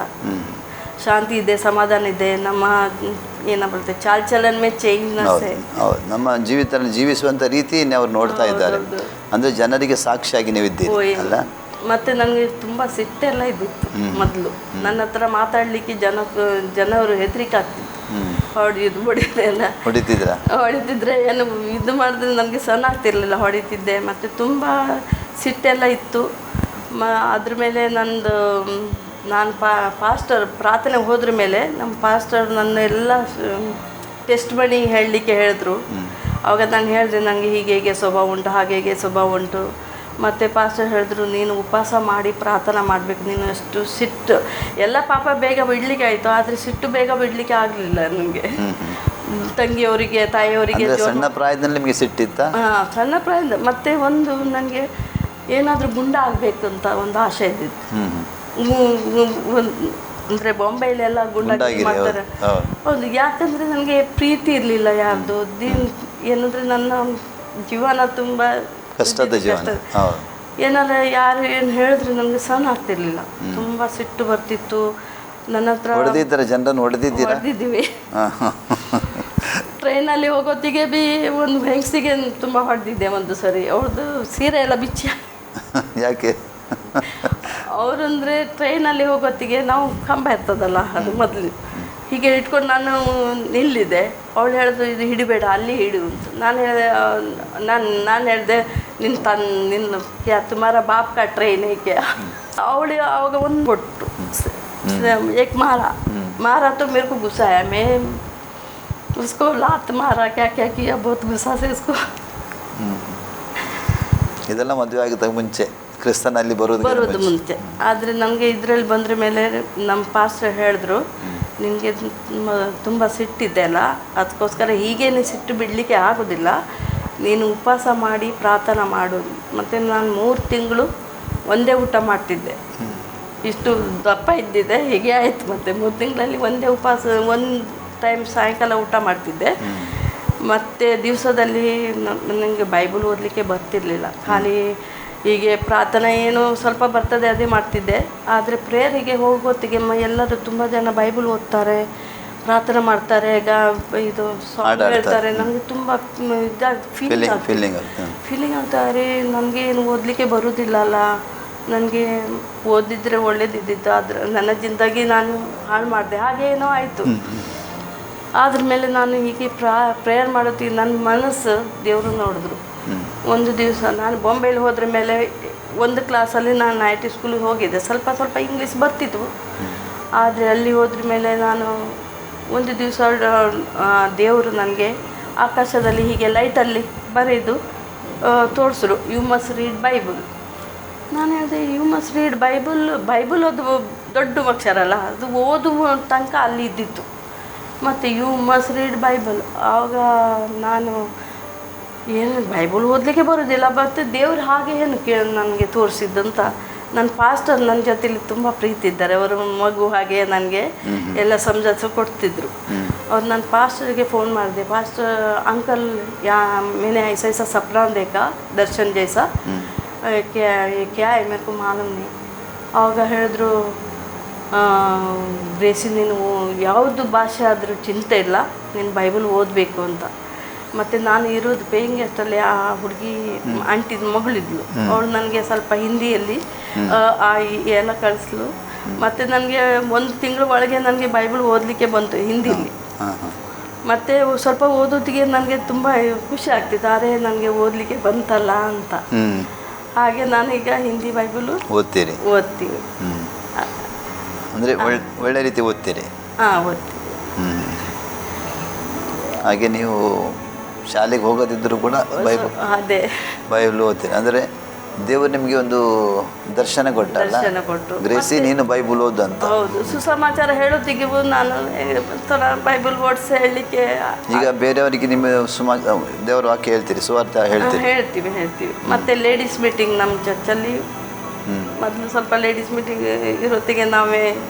ಶಾಂತಿ ಇದೆ, ಸಮಾಧಾನ ಇದೆ. ನಮ್ಮ ಏನಾಗ್ಬಿಡುತ್ತೆ ಚಾಲ್ಚಲನ್ ಮೇ ಚೇಂಜ್ನೆಸ್ ಇದೆ. ನಮ್ಮ ಜೀವಿಸುವಂಥ ರೀತಿ ಅವ್ರು ನೋಡ್ತಾ ಇದ್ದಾರೆ. ಅಂದರೆ ಜನರಿಗೆ ಸಾಕ್ಷಿಯಾಗಿ ನೀವಿದ್ದೀರಿ ಅಲ್ಲ? ಮತ್ತು ನನಗೆ ತುಂಬ ಸಿಟ್ಟೆಲ್ಲ ಇದ್ದಿತ್ತು ಮೊದಲು. ನನ್ನ ಹತ್ರ ಮಾತಾಡಲಿಕ್ಕೆ ಜನವರು ಹೆದರಿಕೆ ಆಗ್ತಿತ್ತು. ಹೊಡಿತಿದ್ರೆ ಏನು ಇದು ಮಾಡಿದ್ರೆ ನನಗೆ ಸಣ್ಣ ಆಗ್ತಿರ್ಲಿಲ್ಲ, ಹೊಡಿತಿದ್ದೆ. ಮತ್ತು ತುಂಬ ಸಿಟ್ಟೆಲ್ಲ ಇತ್ತು. ಅದ್ರ ಮೇಲೆ ನಾನು ಪಾಸ್ಟರ್ ಪ್ರಾರ್ಥನೆ ಹೋದ್ರ ಮೇಲೆ ನಮ್ಮ ಪಾಸ್ಟರ್ ನನ್ನ ಎಲ್ಲ ಟೆಸ್ಟ್ ಮಾಡಿ ಹೇಳಲಿಕ್ಕೆ ಹೇಳಿದ್ರು. ಆವಾಗ ನಾನು ಹೇಳಿದೆ, ನನಗೆ ಹೀಗೆ ಸ್ವಭಾವ ಉಂಟು, ಹಾಗೆ ಸ್ವಭಾವ ಉಂಟು. ಮತ್ತು ಪಾಸ್ಟರ್ ಹೇಳಿದ್ರು, ನೀನು ಉಪವಾಸ ಮಾಡಿ ಪ್ರಾರ್ಥನೆ ಮಾಡಬೇಕು, ನೀನು ಅಷ್ಟು ಸಿಟ್ಟು ಎಲ್ಲ ಪಾಪ ಬೇಗ ಬಿಡಲಿಕ್ಕೆ ಆಯಿತು, ಆದರೆ ಸಿಟ್ಟು ಬೇಗ ಬಿಡಲಿಕ್ಕೆ ಆಗಲಿಲ್ಲ ನನಗೆ. ತಂಗಿಯವರಿಗೆ ತಾಯಿಯವರಿಗೆ ಸಣ್ಣ ಪ್ರಾಯದಲ್ಲಿ ನಿಮಗೆ ಸಿಟ್ಟಿತ್ತ? ಹಾಂ, ಸಣ್ಣ ಪ್ರಾಯದ. ಮತ್ತು ಒಂದು ನನಗೆ ಏನಾದರೂ ಗುಂಡ ಆಗಬೇಕಂತ ಒಂದು ಆಸೆ ಇದ್ದಿತ್ತು. ಅಂದರೆ ಬಾಂಬೆಯಲ್ಲೆಲ್ಲ ಗುಂಡಾಗಿ ಮಾಡ್ತಾರೆ. ಹೌದು, ಯಾಕಂದರೆ ನನಗೆ ಪ್ರೀತಿ ಇರಲಿಲ್ಲ ಯಾರ್ದು. ಏನಂದರೆ ನನ್ನ ಜೀವನ ತುಂಬ ಕಷ್ಟದ ಜೀವನ. ಏನಾರ ಯಾರು ಏನು ಹೇಳಿದ್ರೆ ನನಗೆ ಸಹನ ಆಗ್ತಿರ್ಲಿಲ್ಲ, ತುಂಬ ಸಿಟ್ಟು ಬರ್ತಿತ್ತು. ನನ್ನ ಹತ್ರ ಜನರನ್ನು ಹೊಡೆದಿದ್ದೀವಿ. ಟ್ರೈನಲ್ಲಿ ಹೋಗೋತ್ತಿಗೆ ಬಿ ಒಂದು ಹೆಂಗಸಿಗೆ ತುಂಬ ಹೊಡೆದಿದ್ದೆ ಒಂದು ಸರಿ. ಅವ್ರದ್ದು ಸೀರೆ ಎಲ್ಲ ಬಿಚ್ಚಿ. ಯಾಕೆ? ಅವರಂದರೆ ಟ್ರೈನಲ್ಲಿ ಹೋಗೋತ್ತಿಗೆ ನಾವು ಕಂಬ ಇರ್ತದಲ್ಲ, ಅದು ಮೊದಲು ಹೀಗೆ ಇಟ್ಕೊಂಡು ನಾನು ನಿಲ್ಲಿದೆ. ಅವಳು ಹೇಳಿದ್ರು, ಇದು ಹಿಡಿಬೇಡ, ಅಲ್ಲಿ ಹಿಡು ಅಂತ. ನಾನು ಹೇಳಿದೆ, ನಾನು ಹೇಳಿದೆ, ನಿನ್ನ ಕ್ಯಾ ತುಮಾರ ಬಾಪ್ ಕಾ ಟ್ರೈನ್ ಏಕೆ. ಅವಳು ಆವಾಗ ಒಂದು ಕೊಟ್ಟು एक मारा तो मेरे को गुस्सा आया. मैं उसको लात मारा, क्या क्या किया, बहुत गुस्सा से उसको. ಇದೆಲ್ಲ ಮದುವೆ ಆಗಿದ್ದಾಗ ಮುಂಚೆ, ಕ್ರಿಸ್ತನಲ್ಲಿ ಬರೋದು ಮುಂಚೆ. ಆದರೆ ನನಗೆ ಇದರಲ್ಲಿ ಬಂದ್ರ ಮೇಲೆ ನಮ್ಮ ಪಾಸ್ಟರ್ ಹೇಳಿದ್ರು, ನಿನಗೆ ತುಂಬ ಸಿಟ್ಟಿದೆ ಅಲ್ಲ, ಅದಕ್ಕೋಸ್ಕರ ಹೀಗೇನೆ ಸಿಟ್ಟು ಬಿಡಲಿಕ್ಕೆ ಆಗೋದಿಲ್ಲ, ನೀನು ಉಪವಾಸ ಮಾಡಿ ಪ್ರಾರ್ಥನೆ ಮಾಡು. ಮತ್ತು ನಾನು 3 ತಿಂಗಳು ಒಂದೇ ಊಟ ಮಾಡ್ತಿದ್ದೆ. ಇಷ್ಟು ದಪ್ಪ ಇದ್ದಿದ್ದೆ, ಹೀಗೆ ಆಯಿತು. ಮತ್ತು 3 ತಿಂಗಳಲ್ಲಿ ಒಂದೇ ಉಪವಾಸ, ಒಂದು ಟೈಮ್ ಸಾಯಂಕಾಲ ಊಟ ಮಾಡ್ತಿದ್ದೆ. ಮತ್ತು ದಿವಸದಲ್ಲಿ ನನಗೆ ಬೈಬಲ್ ಓದಲಿಕ್ಕೆ ಬರ್ತಿರ್ಲಿಲ್ಲ, ಖಾಲಿ ಹೀಗೆ ಪ್ರಾರ್ಥನೆ ಏನು ಸ್ವಲ್ಪ ಬರ್ತದೆ ಅದೇ ಮಾಡ್ತಿದ್ದೆ. ಆದರೆ ಪ್ರೇಯರಿಗೆ ಹೋಗೋತ್ತಿಗೆ ಎಲ್ಲರೂ ತುಂಬ ಜನ ಬೈಬಲ್ ಓದ್ತಾರೆ, ಪ್ರಾರ್ಥನೆ ಮಾಡ್ತಾರೆ, ಇದು ಸಾಂಗ್ ಹೇಳ್ತಾರೆ. ನನಗೆ ತುಂಬ ಫೀಲಿಂಗ್ ಆಗ್ತಾರೆ. ನನಗೆ ಏನು ಓದಲಿಕ್ಕೆ ಬರೋದಿಲ್ಲ ಅಲ್ಲ, ನನಗೆ ಓದಿದ್ರೆ ಒಳ್ಳೇದಿದ್ದಿತ್ತು, ಆದರೆ ನನ್ನ ಜಿಂದಗಿ ನಾನು ಹಾಳು ಮಾಡಿದೆ, ಹಾಗೇನೋ ಆಯಿತು. ಅದ್ರ ಮೇಲೆ ನಾನು ಹೀಗೆ ಪ್ರೇಯರ್ ಮಾಡೋತ್ತಿಗೆ ನನ್ನ ಮನಸ್ಸು ದೇವರು ನೋಡಿದ್ರು. ಒಂದು ದಿವಸ ನಾನು ಬಾಂಬೆಯಲ್ಲಿ ಹೋದ್ರ ಮೇಲೆ ಒಂದು ಕ್ಲಾಸಲ್ಲಿ ನಾನು ಐ ಟಿ ಸ್ಕೂಲಿಗೆ ಹೋಗಿದ್ದೆ. ಸ್ವಲ್ಪ ಸ್ವಲ್ಪ ಇಂಗ್ಲೀಷ್ ಬರ್ತಿತ್ತು, ಆದರೆ ಅಲ್ಲಿ ಹೋದ್ರ ಮೇಲೆ ನಾನು ಒಂದು ದಿವಸ ದೇವರು ನನಗೆ ಆಕಾಶದಲ್ಲಿ ಹೀಗೆ ಲೈಟಲ್ಲಿ ಬರೆದು ತೋರಿಸಿದ್ರು, ಯು ಮಸ್ಟ್ ರೀಡ್ ಬೈಬಲ್. ನಾನು ಹೇಳಿದೆ, ಯು ಮಸ್ಟ್ ರೀಡ್ ಬೈಬಲ್ ಅದು ದೊಡ್ಡ ಅಕ್ಷರ ಅಲ್ಲ, ಅದು ಓದುವ ತನಕ ಅಲ್ಲಿ ಇದ್ದಿತ್ತು. ಮತ್ತು ಯು ಮಸ್ಟ್ ರೀಡ್ ಬೈಬಲ್. ಆವಾಗ ನಾನು ಏನು ಬೈಬಲ್ ಓದಲಿಕ್ಕೆ ಬರೋದಿಲ್ಲ, ಮತ್ತು ದೇವ್ರು ಹಾಗೆ ಏನು ನನಗೆ ತೋರಿಸಿದ್ದಂತ. ನನ್ನ ಪಾಸ್ಟರ್ ನನ್ನ ಜೊತೆಲಿ ತುಂಬ ಪ್ರೀತಿ ಇದ್ದಾರೆ, ಅವರ ಮಗು ಹಾಗೆ ನನಗೆ ಎಲ್ಲ ಸಮಜಾಯಿಸಿ ಕೊಡ್ತಿದ್ರು. और ನಾನು ಪಾಸ್ಟರ್ಗೆ फ़ोन ಮಾಡಿದೆ, पास्टर अंकल या मैंने ऐसा ऐसा सपना देखा दर्शन जैसा, क्या है मेरे को मालूम नहीं. ಆವಾಗ ಹೇಳಿದ್ರು, ಗ್ರೇಸಿ ನೀನು ಯಾವುದು ಭಾಷೆ ಆದರೂ ಚಿಂತೆ ಇಲ್ಲ, ನೀನು ಬೈಬಲ್ ಓದಬೇಕು ಅಂತ. ಮತ್ತು ನಾನು ಇರೋದು ಪೇಯಿಂಗ್ ಗೆಸ್ಟಲ್ಲಿ ಆ ಹುಡುಗಿ ಆಂಟಿದ ಮಗಳಿದ್ಲು, ಅವಳು ನನಗೆ ಸ್ವಲ್ಪ ಹಿಂದಿಯಲ್ಲಿ ಎಲ್ಲ ಕಳಿಸ್ಲು. ಮತ್ತು ನನಗೆ 1 ತಿಂಗಳ ಒಳಗೆ ನನಗೆ ಬೈಬಲ್ ಓದಲಿಕ್ಕೆ ಬಂತು ಹಿಂದಿಲಿ. ಮತ್ತು ಸ್ವಲ್ಪ ಓದೋದಿಗೆ ನನಗೆ ತುಂಬ ಖುಷಿ ಆಗ್ತಿತ್ತು, ಅರೆ ನನಗೆ ಓದಲಿಕ್ಕೆ ಬಂತಲ್ಲ ಅಂತ. ಹಾಗೆ ನಾನೀಗ ಹಿಂದಿ ಬೈಬಲು ಓದ್ತೀನಿ. ಅಂದರೆ ಒಳ್ಳೆ ರೀತಿ ಓದ್ತೀರಿ? ಹಾಂ, ಓದ್ತೀನಿ. ಹಾಗೆ ನೀವು ಶಾಲೆಗೆ ಹೋಗೋದಿದ್ದರೂ ಕೂಡ ಬೈಬಲ್ ಓದ್ತೀರಿ. ಅಂದರೆ ದೇವರು ನಿಮಗೆ ಒಂದು ದರ್ಶನ ಕೊಟ್ಟಲ್ಲ, ಗ್ರೇಸಿ ನೀನು ಬೈಬಲ್ ಓದು ಅಂತ. ಹೌದು, ಸುಸಮಾಚಾರ ಹೇಳೋದಿಗೆ ನಾನು ಬೈಬಲ್ ಓದಿಸಿ ಹೇಳಲಿಕ್ಕೆ. ಈಗ ಬೇರೆಯವರಿಗೆ ನಿಮ್ಮ ದೇವರ ವಾಕ್ಯ ಹೇಳ್ತೀರಿ, ಸುವಾರ್ತೆ ಹೇಳ್ತೀವಿ. ಮತ್ತೆ ಲೇಡೀಸ್ ಮೀಟಿಂಗ್ ನಮ್ಮ ಚರ್ಚಲ್ಲಿ ಮೊದಲು ಸ್ವಲ್ಪ ಲೇಡೀಸ್ ಮೀಟಿಂಗ್ ಇರೋತ್ತಿಗೆ ನಾವೇ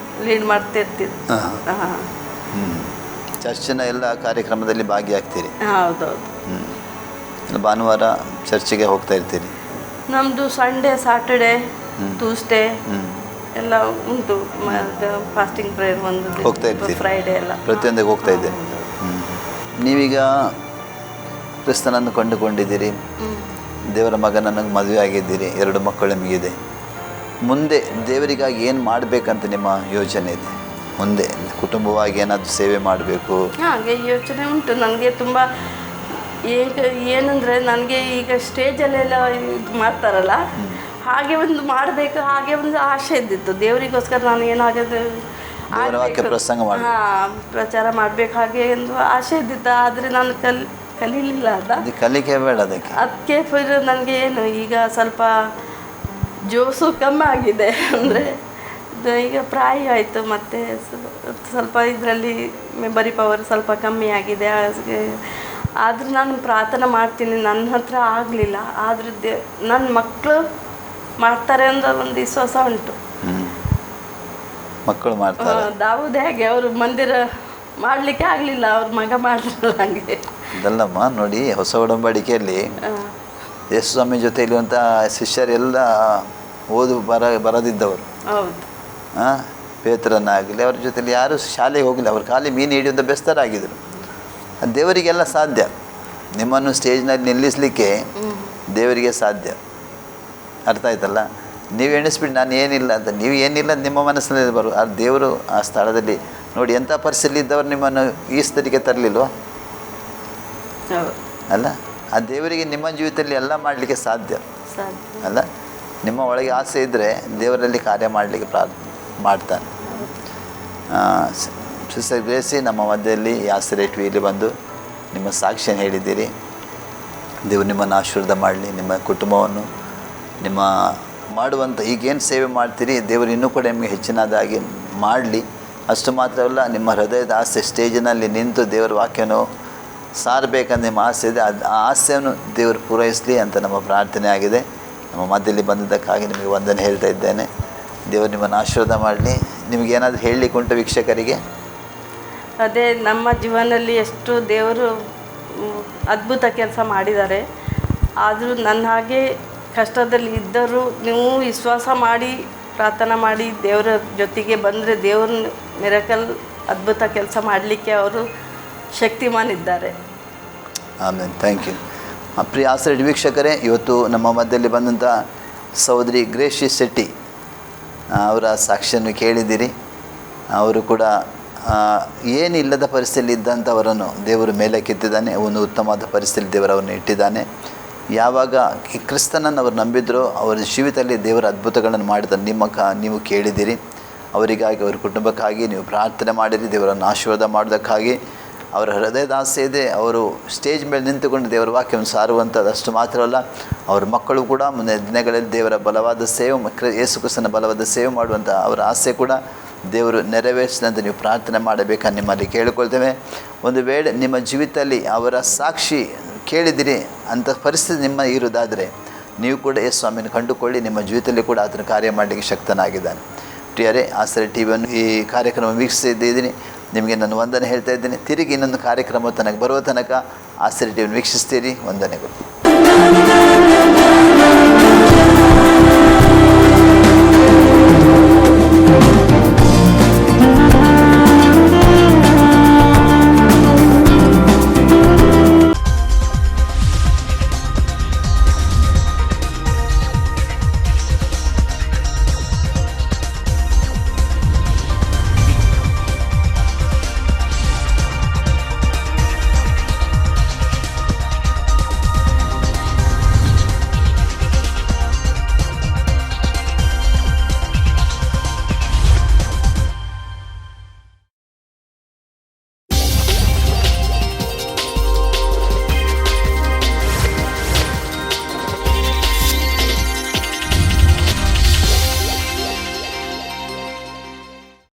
ಲೀಡ್ ಮಾಡ್ತಿರ್ತೀವಿ. ಚರ್ಚಿನ ಎಲ್ಲ ಕಾರ್ಯಕ್ರಮದಲ್ಲಿ ಭಾಗಿಯಾಗ್ತೀರಿ? ಹೌದೌದು. ಭಾನುವಾರ ಚರ್ಚಿಗೆ ಹೋಗ್ತಾ ಇರ್ತೀರಿ? ನಮ್ಮದು ಸಂಡೇ, ಸಾಟರ್ಡೇ, ಟ್ಯೂಸ್ಡೇ ಎಲ್ಲ ಉಂಟು. ಫಾಸ್ಟಿಂಗ್ ಪ್ರೇಯರ್ ಒಂದು ಹೋಗ್ತಾ ಇರ್ತೀರಿ? ಫ್ರೈಡೇ ಎಲ್ಲ ಪ್ರತಿಯೊಂದಕ್ಕೆ ಹೋಗ್ತಾ ಇದ್ದೀರಿ. ನೀವೀಗ ಕ್ರಿಸ್ತನನ್ನು ಕಂಡುಕೊಂಡಿದ್ದೀರಿ, ದೇವರ ಮಗನನ್ನು ಮದುವೆ ಆಗಿದ್ದೀರಿ, 2 ಮಕ್ಕಳು ನಿಮಗಿದೆ. ಮುಂದೆ ದೇವರಿಗಾಗಿ ಏನು ಮಾಡಬೇಕಂತ ನಿಮ್ಮ ಯೋಚನೆ ಇದೆ? ಮುಂದೆ ಕುಟುಂಬವಾಗಿ ಏನಾದರೂ ಸೇವೆ ಮಾಡಬೇಕು? ಹಾಗೆ ಯೋಚನೆ ಉಂಟು ನನಗೆ ತುಂಬ. ಏನಂದರೆ ನನಗೆ ಈಗ ಸ್ಟೇಜಲ್ಲೆಲ್ಲ ಇದು ಮಾಡ್ತಾರಲ್ಲ, ಹಾಗೆ ಒಂದು ಮಾಡಬೇಕು, ಹಾಗೆ ಒಂದು ಆಸೆ ಇದ್ದಿತ್ತು. ದೇವರಿಗೋಸ್ಕರ ನಾನು ಏನಾಗೋದು ಪ್ರಚಾರ ಮಾಡಬೇಕು, ಹಾಗೆ ಒಂದು ಆಸೆ ಇದ್ದಿತ್ತು. ಆದರೆ ನಾನು ಕಲೀಲಿಲ್ಲ. ಕಲಿಕೆ ಬೇಡ ಅದಕ್ಕೆ ನನಗೆ ಏನು ಈಗ ಸ್ವಲ್ಪ ಜೋಸು ಕಮ್ಮಿ ಆಗಿದೆ. ಅಂದರೆ ಈಗ ಪ್ರಾಯ ಆಯಿತು, ಮತ್ತು ಸ್ವಲ್ಪ ಇದರಲ್ಲಿ ಮೆಮರಿ ಪವರ್ ಸ್ವಲ್ಪ ಕಮ್ಮಿ ಆಗಿದೆ. ಆದರೂ ನಾನು ಪ್ರಾರ್ಥನೆ ಮಾಡ್ತೀನಿ, ನನ್ನ ಹತ್ರ ಆಗಲಿಲ್ಲ. ಆದರೂ ನನ್ನ ಮಕ್ಕಳು ಮಾಡ್ತಾರೆ ಅನ್ನೋ ಒಂದು ವಿಶ್ವಾಸ ಉಂಟು. ಮಕ್ಕಳು ಮಾಡ್ತಾರೆ. ದಾವೂದ್ ಹೇಗೆ ಅವರು ಮಂದಿರ ಮಾಡಲಿಕ್ಕೆ ಆಗಲಿಲ್ಲ, ಅವ್ರ ಮಗ ಮಾಡಿದ್ರಲ್ಲ ಹಂಗೆ. ಅದಲ್ಲಮ್ಮ, ನೋಡಿ, ಹೊಸ ಒಡಂಬಡಿಕೆಯಲ್ಲಿ ಯೇಸು ಸ್ವಾಮಿ ಜೊತೆ ಇರುವಂಥ ಶಿಷ್ಯರೆಲ್ಲ ಬರದಿದ್ದವರು. ಹೌದು. ಪೇತ್ರನಾಗಲಿ ಅವ್ರ ಜೊತೆಲಿ ಯಾರು ಶಾಲೆಗೆ ಹೋಗಲಿಲ್ಲ, ಅವ್ರು ಖಾಲಿ ಮೀನು ಹಿಡಿಯುವಂಥ ಬೆಸ್ತರಾಗಿದ್ದರು. ದೇವರಿಗೆಲ್ಲ ಸಾಧ್ಯ. ನಿಮ್ಮನ್ನು ಸ್ಟೇಜ್ನಲ್ಲಿ ನಿಲ್ಲಿಸಲಿಕ್ಕೆ ದೇವರಿಗೆ ಸಾಧ್ಯ. ಅರ್ಥ ಆಯ್ತಲ್ಲ? ನೀವು ಎಣಿಸ್ಬಿಟ್ಟು ನಾನು ಏನಿಲ್ಲ ಅಂತ. ನೀವು ಏನಿಲ್ಲ ನಿಮ್ಮ ಮನಸ್ಸಿನಲ್ಲಿ ಬರು. ಆ ದೇವರು ಆ ಸ್ಥಳದಲ್ಲಿ ನೋಡಿ, ಎಂಥ ಪರಿಸ್ಥಿತಿ ಇದ್ದವರು ನಿಮ್ಮನ್ನು ಈ ಸ್ಥಿತಿಗೆ ತರಲಿಲ್ವ ಅಲ್ಲ? ಆ ದೇವರಿಗೆ ನಿಮ್ಮ ಜೀವಿತದಲ್ಲಿ ಎಲ್ಲ ಮಾಡಲಿಕ್ಕೆ ಸಾಧ್ಯ ಅಲ್ಲ? ನಿಮ್ಮ ಒಳಗೆ ಆಸೆ ಇದ್ದರೆ ದೇವರಲ್ಲಿ ಕಾರ್ಯ ಮಾಡಲಿಕ್ಕೆ ಮಾಡ್ತಾನೆ. ಸಿಸ್ಟರ್ ಗ್ರೇಸಿ ನಮ್ಮ ಮಧ್ಯದಲ್ಲಿ ಯಾಸರೆ ಟಿವಿಯಲ್ಲಿ ಬಂದು ನಿಮ್ಮ ಸಾಕ್ಷಿಯನ್ನು ಹೇಳಿದ್ದೀರಿ. ದೇವರು ನಿಮ್ಮನ್ನು ಆಶೀರ್ವಾದ ಮಾಡಲಿ, ನಿಮ್ಮ ಕುಟುಂಬವನ್ನು, ನಿಮ್ಮ ಮಾಡುವಂಥ ಈಗೇನು ಸೇವೆ ಮಾಡ್ತೀರಿ ದೇವರು ಇನ್ನೂ ಕೂಡ ನಿಮಗೆ ಹೆಚ್ಚಿನದಾಗಿ ಮಾಡಲಿ. ಅಷ್ಟು ಮಾತ್ರವಲ್ಲ, ನಿಮ್ಮ ಹೃದಯದ ಆಸೆ ಸ್ಟೇಜಿನಲ್ಲಿ ನಿಂತು ದೇವರ ವಾಕ್ಯವನ್ನು ಸಾರಬೇಕಂತ ನಿಮ್ಮ ಆಸೆ ಇದೆ. ಆ ಆಸೆಯನ್ನು ದೇವರು ಪೂರೈಸಲಿ ಅಂತ ನಮ್ಮ ಪ್ರಾರ್ಥನೆ ಆಗಿದೆ. ನಮ್ಮ ಮಧ್ಯದಲ್ಲಿ ಬಂದಿದ್ದಕ್ಕಾಗಿ ನಿಮಗೆ ವಂದನೆ ಹೇಳ್ತಾ ಇದ್ದೇನೆ. ದೇವರು ನಿಮ್ಮನ್ನು ಆಶೀರ್ವಾದ ಮಾಡಲಿ. ನಿಮಗೇನಾದರೂ ಹೇಳಲಿಕ್ಕೆ ಉಂಟು ವೀಕ್ಷಕರಿಗೆ? ಅದೇ, ನಮ್ಮ ಜೀವನದಲ್ಲಿ ಎಷ್ಟು ದೇವರು ಅದ್ಭುತ ಕೆಲಸ ಮಾಡಿದ್ದಾರೆ. ಆದರೂ ನನ್ನ ಹಾಗೆ ಕಷ್ಟದಲ್ಲಿ ಇದ್ದರೂ ನೀವು ವಿಶ್ವಾಸ ಮಾಡಿ ಪ್ರಾರ್ಥನೆ ಮಾಡಿ ದೇವರ ಜೊತೆಗೆ ಬಂದರೆ ದೇವ್ರ ಮಿರಕಲ್ ಅದ್ಭುತ ಕೆಲಸ ಮಾಡಲಿಕ್ಕೆ ಅವರು ಶಕ್ತಿಮಾನ್ ಇದ್ದಾರೆ. ಆಮೇಲೆ ಥ್ಯಾಂಕ್ ಯು. ಪ್ರಿಯ ಆಸರೆ ವೀಕ್ಷಕರೇ, ಇವತ್ತು ನಮ್ಮ ಮಧ್ಯದಲ್ಲಿ ಬಂದಂಥ ಸಹೋದರಿ ಗ್ರೇಸಿ ಶೆಟ್ಟಿ ಅವರ ಸಾಕ್ಷಿಯನ್ನು ಕೇಳಿದ್ದೀರಿ. ಅವರು ಕೂಡ ಏನಿಲ್ಲದ ಪರಿಸ್ಥಿತಿಯಲ್ಲಿ ಇದ್ದಂಥವರನ್ನು ದೇವರು ಮೇಲೆ ಕೆತ್ತಿದ್ದಾನೆ. ಒಂದು ಉತ್ತಮವಾದ ಪರಿಸ್ಥಿತಿಯಲ್ಲಿ ದೇವರವನ್ನು ಇಟ್ಟಿದ್ದಾನೆ. ಯಾವಾಗ ಈ ಕ್ರಿಸ್ತನನ್ನು ಅವರು ನಂಬಿದ್ರೋ ಅವರ ಜೀವಿತದಲ್ಲಿ ದೇವರ ಅದ್ಭುತಗಳನ್ನು ಮಾಡಿದ ನೀವು ಕೇಳಿದ್ದೀರಿ. ಅವರಿಗಾಗಿ, ಅವರ ಕುಟುಂಬಕ್ಕಾಗಿ ನೀವು ಪ್ರಾರ್ಥನೆ ಮಾಡಿರಿ. ದೇವರನ್ನು ಆಶೀರ್ವಾದ ಮಾಡೋದಕ್ಕಾಗಿ ಅವರ ಹೃದಯದ ಆಸೆ ಇದೆ. ಅವರು ಸ್ಟೇಜ್ ಮೇಲೆ ನಿಂತುಕೊಂಡು ದೇವರ ವಾಕ್ಯವನ್ನು ಸಾರುವಂಥದ್ದು. ಅಷ್ಟು ಮಾತ್ರವಲ್ಲ, ಅವ್ರ ಮಕ್ಕಳು ಕೂಡ ಮುಂದೆ ದಿನಗಳಲ್ಲಿ ದೇವರ ಬಲವಾದ ಸೇವೆ, ಯೇಸು ಕ್ರಿಸ್ತನ ಬಲವಾದ ಸೇವೆ ಮಾಡುವಂಥ ಅವರ ಆಸೆ ಕೂಡ ದೇವರು ನೆರವೇರಿಸಿದಂತೆ ನೀವು ಪ್ರಾರ್ಥನೆ ಮಾಡಬೇಕಂತ ನಿಮ್ಮಲ್ಲಿ ಕೇಳಿಕೊಳ್ತೇವೆ. ಒಂದು ವೇಳೆ ನಿಮ್ಮ ಜೀವಿತದಲ್ಲಿ ಅವರ ಸಾಕ್ಷಿ ಕೇಳಿದಿರಿ ಅಂಥ ಪರಿಸ್ಥಿತಿ ನಿಮ್ಮ ಇರುವುದಾದರೆ ನೀವು ಕೂಡ ಯೇಸು ಸ್ವಾಮಿಯನ್ನು ಕಂಡುಕೊಳ್ಳಿ. ನಿಮ್ಮ ಜೀವಿತದಲ್ಲಿ ಕೂಡ ಆತನ ಕಾರ್ಯ ಮಾಡಲಿಕ್ಕೆ ಶಕ್ತನಾಗಿದ್ದಾನೆ. ಪ್ರಿಯರೇ, ಆಸರೆ ಟಿವಿಯನ್ನು ಈ ಕಾರ್ಯಕ್ರಮ ವೀಕ್ಷಿಸಿದ್ದೀನಿ. ನಿಮಗೆ ನಾನು ವಂದನೆ ಹೇಳ್ತಾ ಇದ್ದೀನಿ. ತಿರುಗಿ ಇನ್ನೊಂದು ಕಾರ್ಯಕ್ರಮ ತನಕ ಬರುವ ತನಕ ಆಶ್ಚರ್ಯ ಟಿವಿಯನ್ನು ವೀಕ್ಷಿಸ್ತೀರಿ. ವಂದನೆಗಳು.